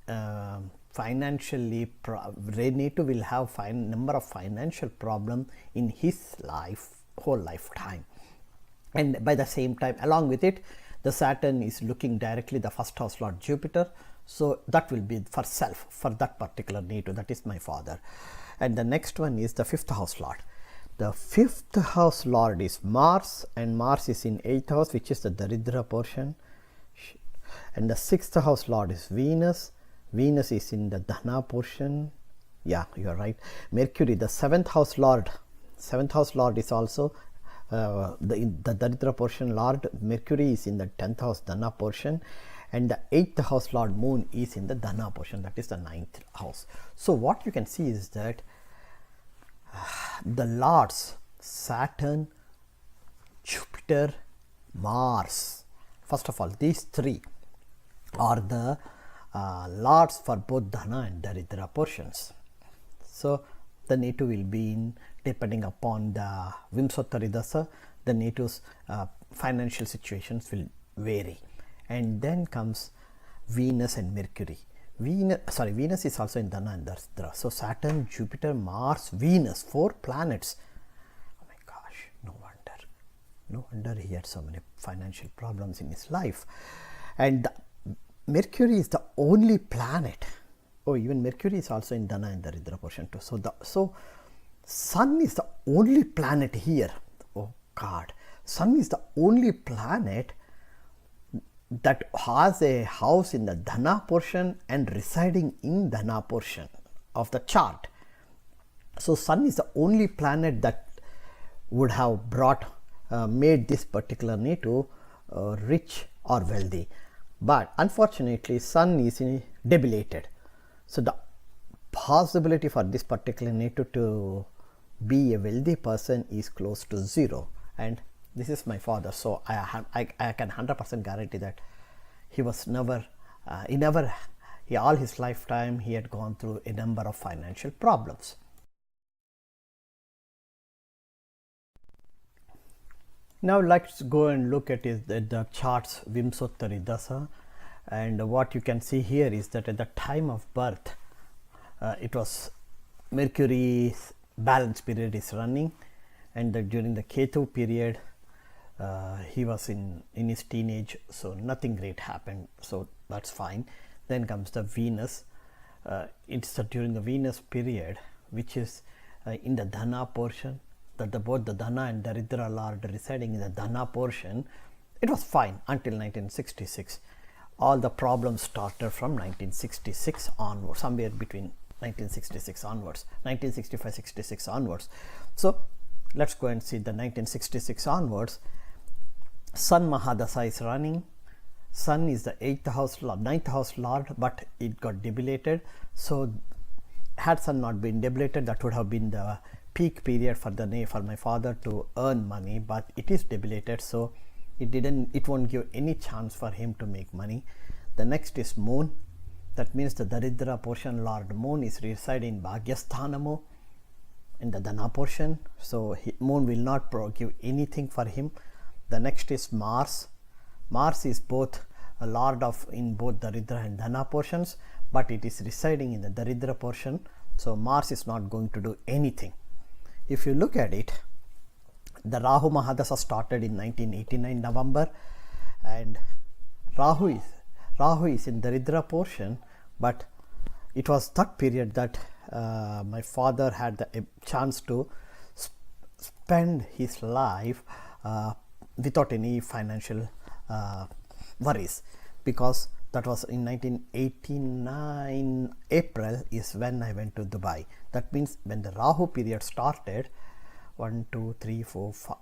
S1: financially. Netu will have number of financial problem in his whole lifetime, and by the same time, along with it, the Saturn is looking directly the first house lord Jupiter. So that will be for self, for that particular netu, that is my father. And the next one is the fifth house lord. The fifth house lord is Mars, and Mars is in 8th house, which is the daridra portion. And the sixth house lord is Venus. Venus is in the dhana portion. Yeah, you are right. Mercury, the seventh house lord. Seventh house lord is also the daridra portion lord. Mercury is in the 10th house dhana portion, and the 8th house lord Moon is in the dhana portion, that is the 9th house. So what you can see is that the lords Saturn, Jupiter, Mars, first of all, these three are the lords for both dhana and daridra portions. So the netu will be in, depending upon the Vimsottari Dasa, the netu's financial situations will vary. And then comes Venus and Mercury. Venus is also in dhana and daridra. So Saturn, Jupiter, Mars, Venus, 4 planets. Oh my gosh, no wonder he had so many financial problems in his life. And Mercury is the only planet. Oh, even Mercury is also in dhana and daridra portion too. So Sun is the only planet here. Oh God, Sun is the only planet that has a house in the dhana portion and residing in dhana portion of the chart. So Sun is the only planet that would have made this particular netu rich or wealthy. But unfortunately, Sun is debilitated. So the possibility for this particular netu to be a wealthy person is close to 0. And this is my father, so I can 100% guarantee that he was never, all his lifetime he had gone through a number of financial problems. Now let's go and look at the chart's Vimsottari Dasa, and what you can see here is that at the time of birth, it was Mercury's balance period is running, and that during the Ketu period, he was in his teenage, so nothing great happened, so that's fine. Then comes the Venus. It's during the Venus period, which is in the dhana portion, that both the dhana and daridra lord residing in the dhana portion. It was fine until 1966. All the problems started from 1966 onwards, somewhere between 1966 onwards, 1965-66 onwards. So let's go and see the 1966 onwards. Sun Mahadasa is running. Sun is the 8th house lord, 9th house lord, but it got debilitated. So had Sun not been debilitated, that would have been the peak period for my father to earn money, but it is debilitated, so it won't give any chance for him to make money. The next is Moon. That means the daridra portion lord Moon is residing in Bhagyasthanamu in the dhana portion, so Moon will not give anything for him. The next is Mars. Mars is both a lord in both daridra and dhana portions, but it is residing in the daridra portion, so Mars is not going to do anything. If you look at it, the Rahu Mahadasa started in 1989 November, and Rahu is in daridra portion, but it was that period that my father had the chance to spend his life without any financial worries, because that was in 1989 April is when I went to Dubai. That means when the Rahu period started, 1, 2, 3, 4, 5,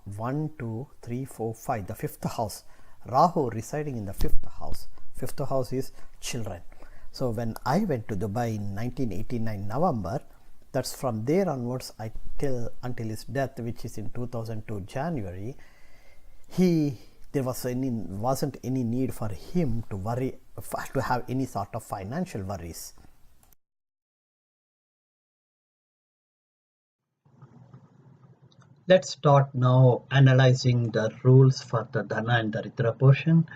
S1: the 5th house Rahu residing in the 5th house. 5th house is children. So when I went to Dubai in 1989 November, that's from there onwards until his death, which is in 2002 January, there wasn't any need for him to have any sort of financial worries.
S2: Let's start now analyzing the rules for the Dhana and Daridra portion.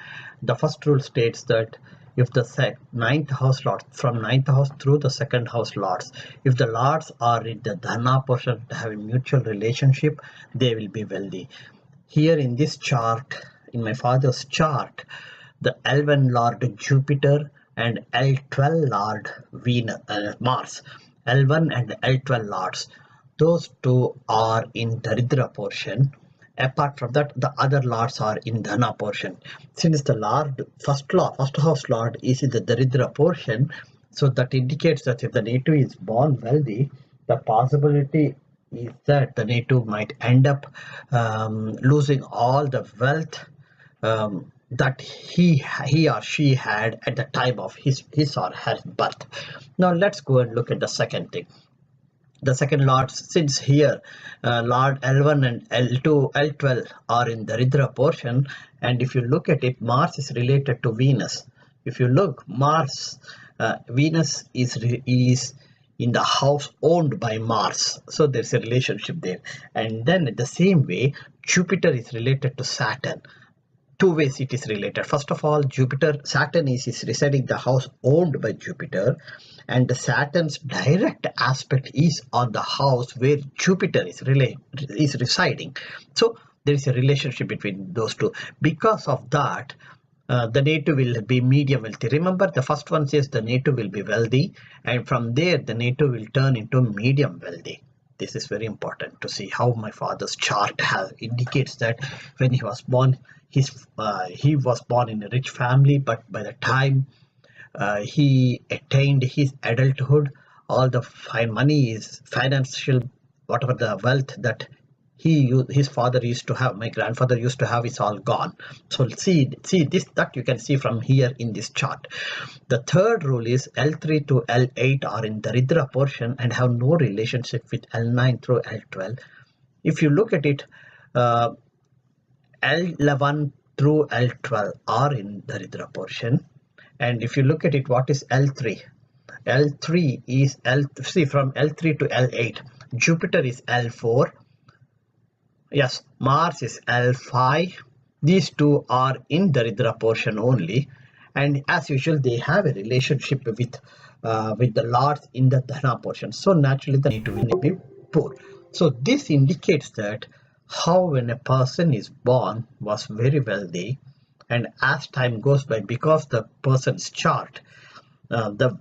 S2: The first rule states that if the ninth house lords, from ninth house through the second house lords, if the lords are in the Dhana portion to have a mutual relationship, they will be wealthy. Here in this chart, in my father's chart, the L1 Lord Jupiter and L12 Lord Mars, L1 and L12 Lords, those two are in Daridra portion. Apart from that, the other lords are in Dhana portion. Since the first house lord is in the Daridra portion, so that indicates that if the native is born wealthy, the possibility is that the native might end up losing all the wealth that he or she had at the time of his or her birth. Now let's go and look at the second thing. The second lord, since here Lord L1 and L2, L12 are in the Daridra portion, and if you look at it, Mars is related to Venus. If you look, Venus is in the house owned by Mars, so there's a relationship there. And then the same way, Jupiter is related to Saturn. Two ways it is related. First of all, Saturn is residing the house owned by Jupiter, and the Saturn's direct aspect is on the house where Jupiter is residing. So there is a relationship between those two. Because of that, the native will be medium wealthy. Remember, the first one says the native will be wealthy, and from there the native will turn into medium wealthy. This is very important to see how my father's chart indicates that when he was born, he was born in a rich family, but by the time he attained his adulthood, all the financial, whatever the wealth that his father used to have, my grandfather used to have, is all gone. So see this, that you can see from here in this chart. The third rule is L3 to L8 are in the Daridra portion and have no relationship with L9 through L12. If you look at it, L11 through L12 are in the Daridra portion. And if you look at it, what is L3? L3 is from L3 to L8. Jupiter is L4. Yes, Mars is L5. These two are in the Daridra portion only. And as usual, they have a relationship with the lords in the Dhana portion. So naturally, the native will be poor. So this indicates that how when a person is born was very wealthy, and as time goes by, because the person's chart, the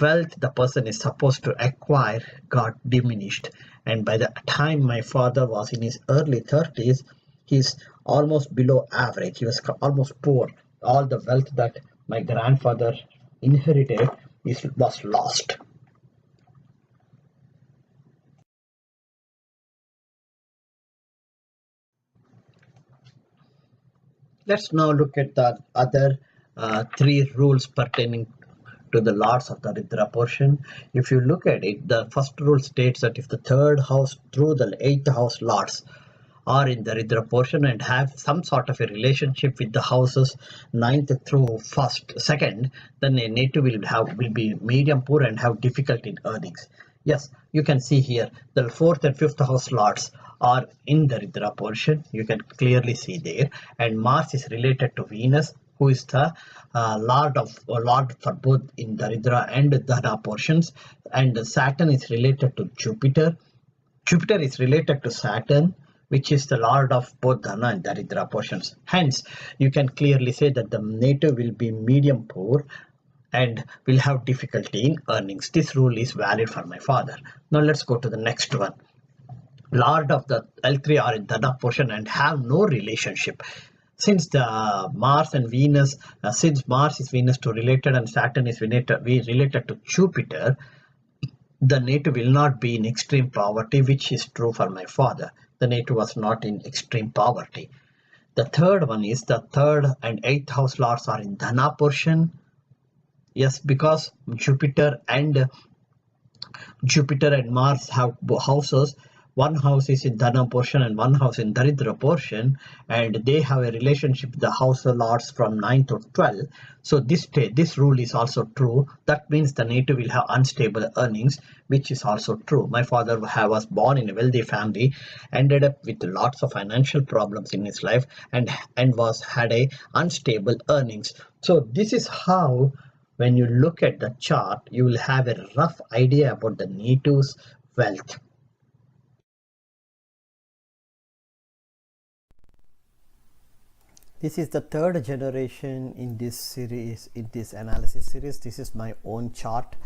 S2: wealth the person is supposed to acquire got diminished, and by the time my father was in his early 30s, he's almost below average. He was almost poor. All the wealth that my grandfather inherited was lost. Let's now look at the other three rules pertaining to the lords of the Daridra portion. If you look at it, the first rule states that if the third house through the eighth house lords are in the Daridra portion and have some sort of a relationship with the houses ninth through second, then a native will be medium poor and have difficulty in earnings. Yes, you can see here the fourth and fifth house lords are in the Daridra portion. You can clearly see there, and Mars is related to Venus, who is the lord for both in Daridra and Dhana portions, and Saturn is related to Jupiter. Jupiter is related to Saturn, which is the lord of both Dhana and Daridra portions. Hence, you can clearly say that the native will be medium poor and will have difficulty in earnings. This rule is valid for my father. Now let's go to the next one. Lord of the L3 are in Dhana portion and have no relationship. Since the Mars and Venus, since Mars is Venus to related and Saturn is related to Jupiter, the native will not be in extreme poverty, which is true for my father. The native was not in extreme poverty. The third one is the third and eighth house lords are in Dhana portion. Yes, because Jupiter and Mars have houses. One house is in Dhana portion and one house in Daridra portion, and they have a relationship with the house lords from 9 to 12. So this rule is also true. That means the native will have unstable earnings, which is also true. My father was born in a wealthy family, ended up with lots of financial problems in his life, and had a unstable earnings. So this is how, when you look at the chart, you will have a rough idea about the native's wealth.
S1: This is the third generation in this series, in this analysis series. This is my own chart,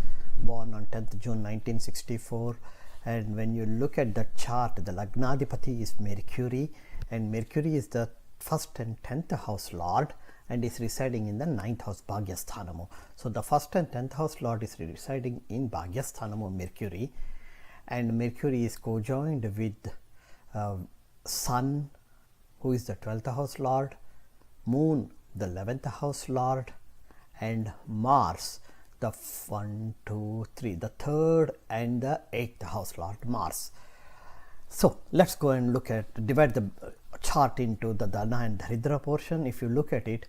S1: born on 10th June 1964. And when you look at the chart, the Lagnadipati is Mercury, and Mercury is the 1st and 10th house lord and is residing in the 9th house Bhagyasthanamu. So the 1st and 10th house lord is residing in Bhagyasthanamu Mercury, and Mercury is co-joined with Sun, who is the 12th house lord, Moon, the 11th house lord, and Mars, the 1, 2, 3, the 3rd and the 8th house lord, Mars. So let's go and divide the chart into the Dhana and Daridra portion. If you look at it,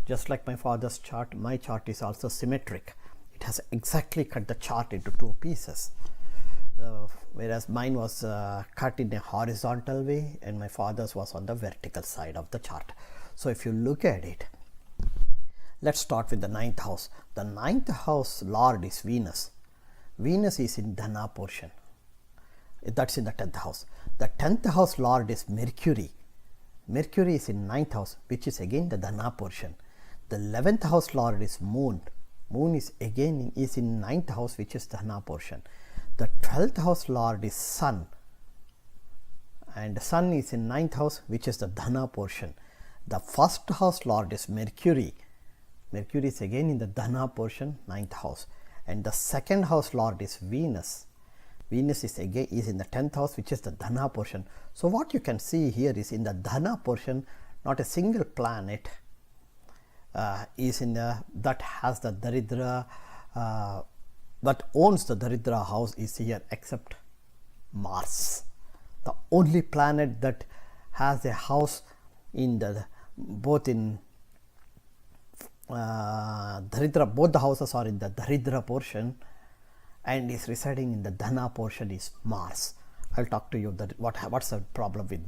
S1: just like my father's chart, my chart is also symmetric. It has exactly cut the chart into two pieces. Whereas mine was cut in a horizontal way and my father's was on the vertical side of the chart. So if you look at it, let's start with the 9th house. The 9th house lord is Venus. Venus is in Dhana portion. That's in the 10th house. The 10th house lord is Mercury. Mercury is in 9th house, which is again the Dhana portion. The 11th house lord is Moon. Moon is again in 9th house, which is Dhana portion. The 12th house lord is Sun, and the Sun is in 9th house, which is the Dhana portion. The 1st house lord is Mercury. Mercury is again in the Dhana portion, 9th house, and the 2nd house lord is Venus. Venus is in the 10th house, which is the Dhana portion. So what you can see here is, in the Dhana portion, not a single planet is in that has the Daridra, that owns the Daridra house is here, except Mars. The only planet that has a house in both in Daridra, both the houses are in the Daridra portion and is residing in the Dhana portion is Mars. I'll talk to you that what's the problem with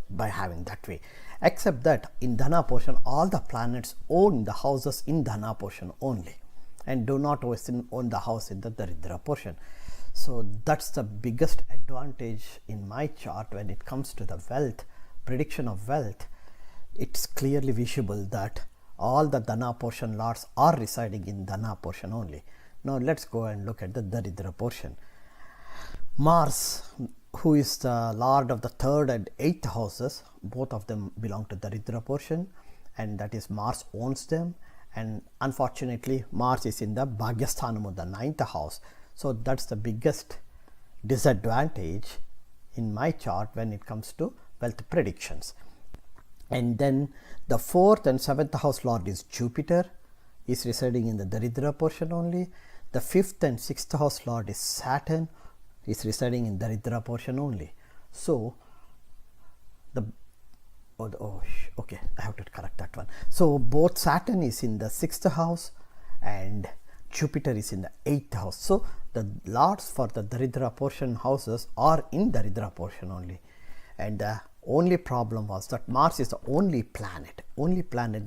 S1: by having that way. Except that in Dhana portion, all the planets own the houses in Dhana portion only, and do not own the house in the Daridra portion. So that's the biggest advantage in my chart when it comes to the wealth, prediction of wealth. It's clearly visible that all the Dhana portion lords are residing in Dhana portion only. Now let's go and look at the Daridra portion. Mars, who is the lord of the 3rd and 8th houses, both of them belong to Daridra portion, and that is Mars owns them, and unfortunately Mars is in the Bhagyasthanamu, the 9th house. So that's the biggest disadvantage in my chart when it comes to wealth predictions. And then the 4th and 7th house lord is Jupiter, is residing in the Daridra portion only. The 5th and 6th house lord is Saturn, is residing in Daridra portion only. So okay, I have to correct that one. So both Saturn is in the 6th house and Jupiter is in the 8th house. So the lords for the Daridra portion houses are in Daridra portion only, and the only problem was that Mars is the only planet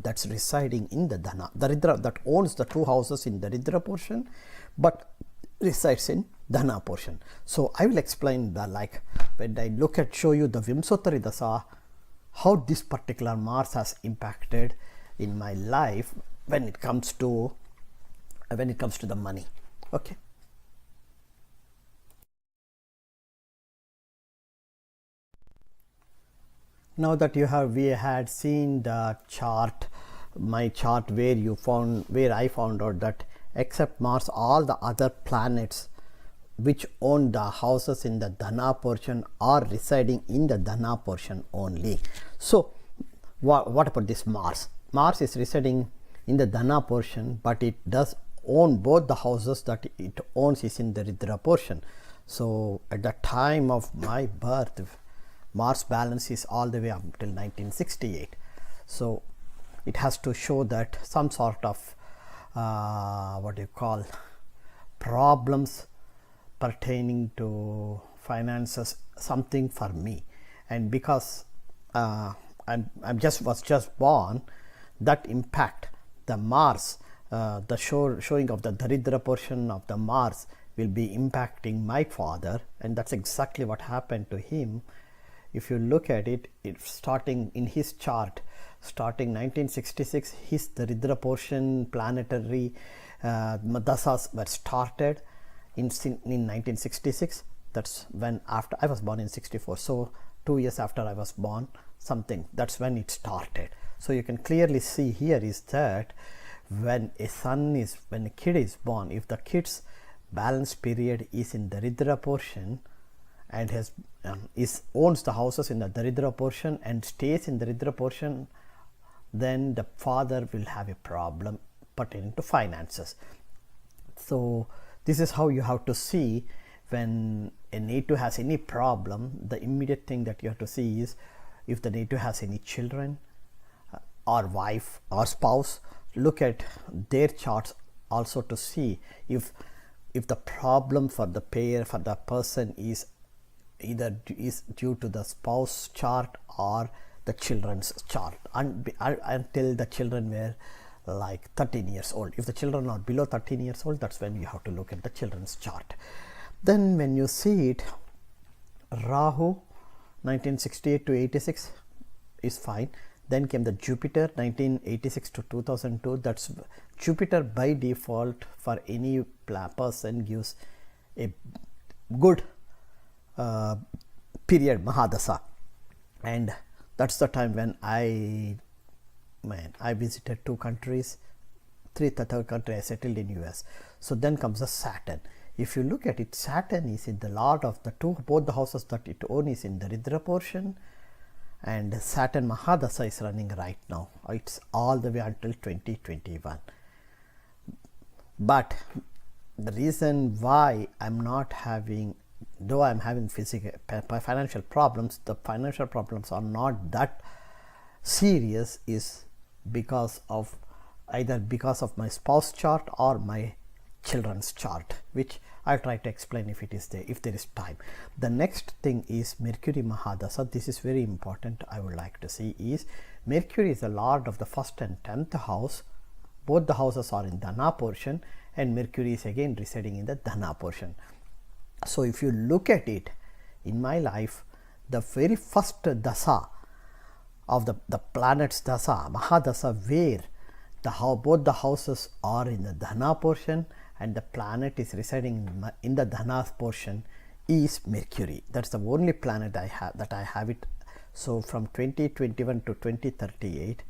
S1: that's residing in the Daridra, that owns the two houses in Daridra portion but resides in Dhana portion. So I will explain like when I show you the Vimsottari Dasa, how this particular Mars has impacted in my life when it comes to the money. Okay. Now that we had seen the chart, my chart, where I found out that except Mars, all the other planets which own the houses in the Dhana portion are residing in the Dhana portion only. So what about this Mars? Mars is residing in the Dhana portion, but it does own both the houses that it owns is in the Ridra portion. So at the time of my birth, Mars balance is all the way up till 1968. So it has to show that some sort of what do you call problems pertaining to finances, something for me. And because I'm just born, that impact the Mars, the showing of the Daridra portion of the Mars will be impacting my father, and that's exactly what happened to him. If you look at it, it's starting in his chart, starting 1966, his Daridra portion planetary dasas were started in 1966. That's when, after I was born in 64, so 2 years after I was born, something, that's when it started. So you can clearly see here is that when a kid is born, if the kid's balance period is in the Daridra portion and owns the houses in the Daridra portion and stays in the Daridra portion, then the father will have a problem pertaining to finances. So this is how you have to see when a native has any problem. The immediate thing that you have to see is if the native has any children or wife or spouse, look at their charts also to see if the problem for the pair, for the person, is either is due to the spouse chart or the children's chart, until the children were like 13 years old. If the children are below 13 years old, that's when you have to look at the children's chart. Then when you see it, Rahu 1968 to 86 is fine. Then came the Jupiter 1986 to 2002. That's Jupiter by default for any person gives a good period, Mahadasa, and that's the time when I visited 2 countries, the third country I settled in US. So then comes the Saturn. If you look at it, Saturn is in the Lord of the both the houses that it owns is in the Ridra portion, and Saturn Mahadasa is running right now. It's all the way until 2021. But the reason why I'm not having, though I'm having financial problems, the financial problems are not that serious, is because of either because of my spouse chart or my children's chart, which I'll try to explain if it is there, if there is time. The next thing is Mercury Mahadasa. This is very important. I would like to see is Mercury is the lord of the 1st and 10th house. Both the houses are in Dhana portion, and Mercury is again residing in the Dhana portion. So if you look at it, in my life, the very first dasa of the planet's dasa, Mahadasa, where both the houses are in the Dhana portion and the planet is residing in the Dhana portion, is Mercury. That's the only planet I have it. So from 2021 to 2038,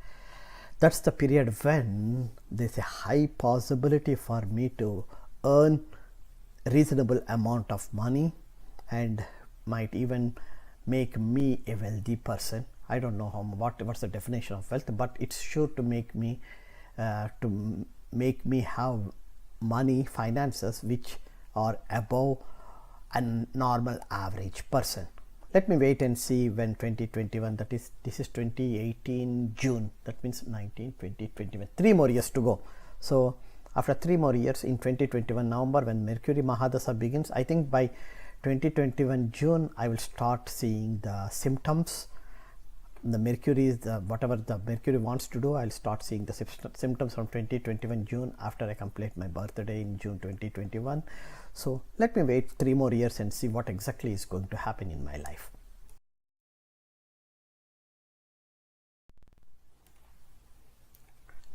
S1: that's the period when there's a high possibility for me to earn reasonable amount of money and might even make me a wealthy person. I don't know what's the definition of wealth, but it's sure to make me have money, finances which are above a normal average person. Let me wait and see when 2021, this is 2018 June, that means 19, 20, 21, 3 more years to go. So after 3 more years, in 2021 November, when Mercury Mahadasa begins, I think by 2021 June I will start seeing the symptoms. The Mercury is whatever the Mercury wants to do, I'll start seeing the symptoms from 2021 June after I complete my birthday in June 2021. So let me wait 3 more years and see what exactly is going to happen in my life.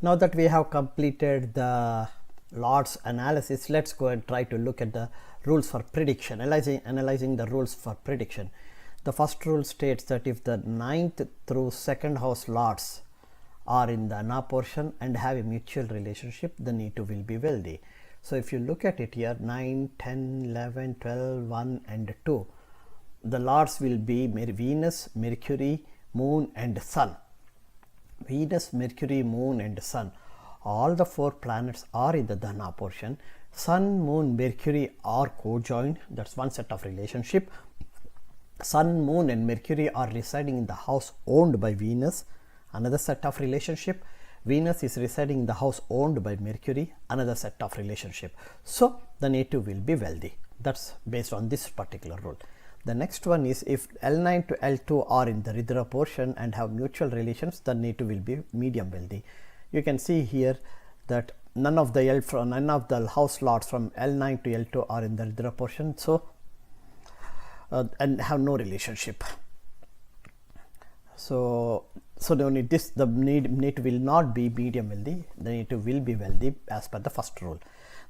S1: Now that we have completed the Lord's analysis, let's go and try to look at the rules for prediction, analyzing the rules for prediction. The first rule states that if the 9th through 2nd house lords are in the Ana portion and have a mutual relationship, the native will be wealthy. So if you look at it here, 9, 10, 11, 12, 1 and 2, the lords will be Venus, Mercury, Moon and Sun. Venus, Mercury, Moon and Sun, all the 4 planets are in the Dhana portion. Sun, Moon, Mercury are co-joined, that's one set of relationship. Sun, Moon and Mercury are residing in the house owned by Venus, another set of relationship. Venus is residing in the house owned by Mercury, another set of relationship. So the native will be wealthy. That's based on this particular rule. The next one is if L9 to L2 are in the Ridra portion and have mutual relations, the native will be medium wealthy. You can see here that none of the house lots from L9 to L2 are in the Ridra portion, so and have no relationship. So the native will not be medium wealthy, the native will be wealthy as per the first rule.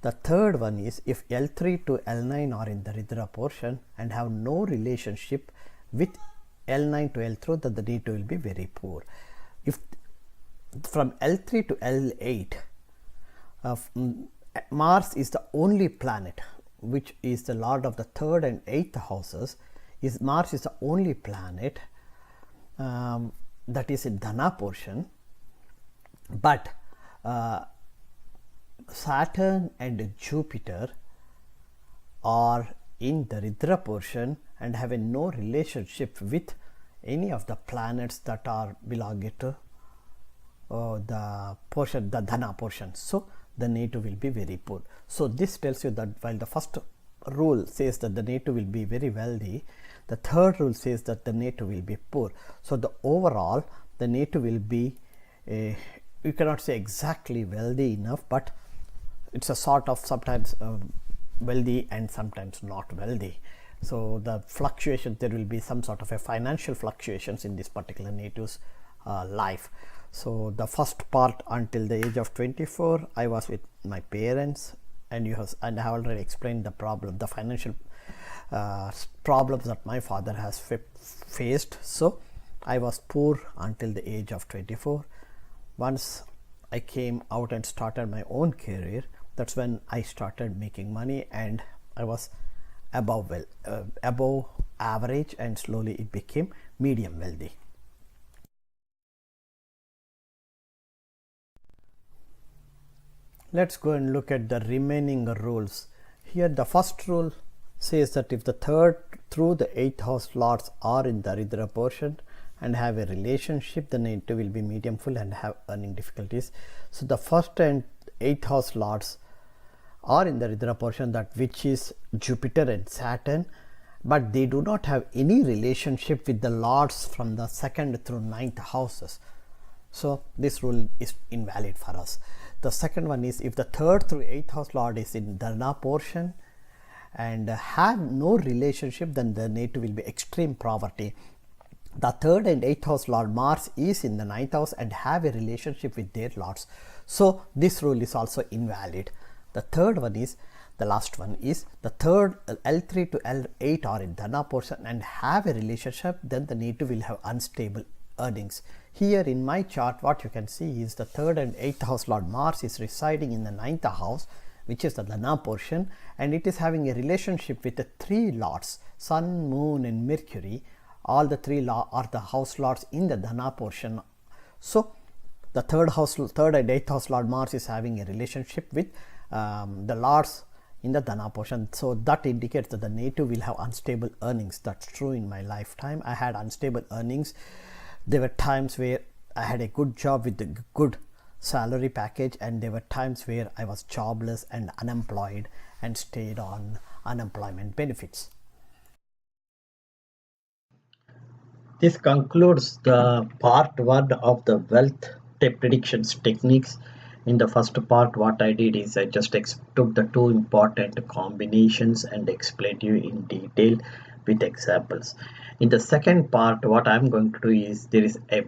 S1: The third one is if L3 to L9 are in the Ridra portion and have no relationship with L9 to L3, then the native will be very poor. If from L3 to L8, Mars is the only planet which is the lord of the 3rd and 8th houses. Mars is the only planet that is in Dhana portion, but Saturn and Jupiter are in the Ridra portion and have no relationship with any of the planets that are belonging to the Dhana portion. So the native will be very poor. So this tells you that while the first rule says that the native will be very wealthy, the third rule says that the native will be poor. So the overall the native will be you cannot say exactly wealthy enough, but it's a sort of sometimes wealthy and sometimes not wealthy. So the fluctuation, there will be some sort of a financial fluctuations in this particular native's life. So the first part until the age of 24 I was with my parents, and I have already explained the financial problems that my father has faced. So I was poor until the age of 24. Once I came out and started my own career, that's when I started making money, and I was above average, and slowly it became medium wealthy. Let's go and look at the remaining rules. Here the first rule says that if the 3rd through the 8th house lords are in the Ridra portion and have a relationship, the native will be medium full and have earning difficulties. So the 1st and 8th house lords are in the Ridra portion, that which is Jupiter and Saturn, but they do not have any relationship with the lords from the 2nd through 9th houses. So this rule is invalid for us. The second one is if the 3rd through 8th house lord is in Dhana portion and have no relationship, then the native will be extreme poverty. The 3rd and 8th house lord Mars is in the 9th house and have a relationship with their lords. So this rule is also invalid. The third one is, the last one is, the third L3 to L8 are in Dhana portion and have a relationship, then the native will have unstable earnings. Here in my chart, what you can see is the 3rd and 8th house lord Mars is residing in the 9th house, which is the Dhana portion, and it is having a relationship with the 3 lords, Sun, Moon and Mercury. All the 3 are the house lords in the Dhana portion. So the 3rd and 8th house lord Mars is having a relationship with the lords in the Dhana portion. So that indicates that the native will have unstable earnings. That's true in my lifetime. I had unstable earnings. There were times where I had a good job with a good salary package, and there were times where I was jobless and unemployed and stayed on unemployment benefits.
S2: This concludes the part 1 of the wealth predictions techniques. In the first part, what I did is I just took the 2 important combinations and explained you in detail with examples. In the second part, what I'm going to do is there is a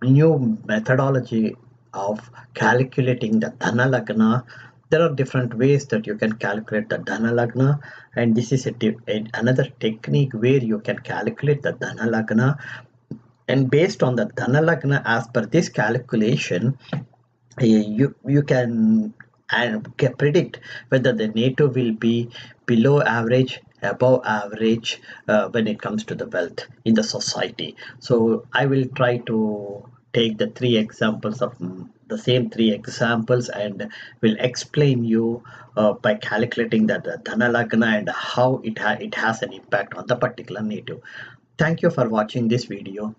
S2: new methodology of calculating the Dhana Lagna. There are different ways that you can calculate the Dhana Lagna, and this is another technique where you can calculate the Dhana Lagna, and based on the Dhana Lagna, as per this calculation, you can predict whether the native will be below average, above average when it comes to the wealth in the society. So I will try to take the three examples of the same three examples and will explain you by calculating the Dhana Lagna and how it has an impact on the particular native. Thank you for watching this video.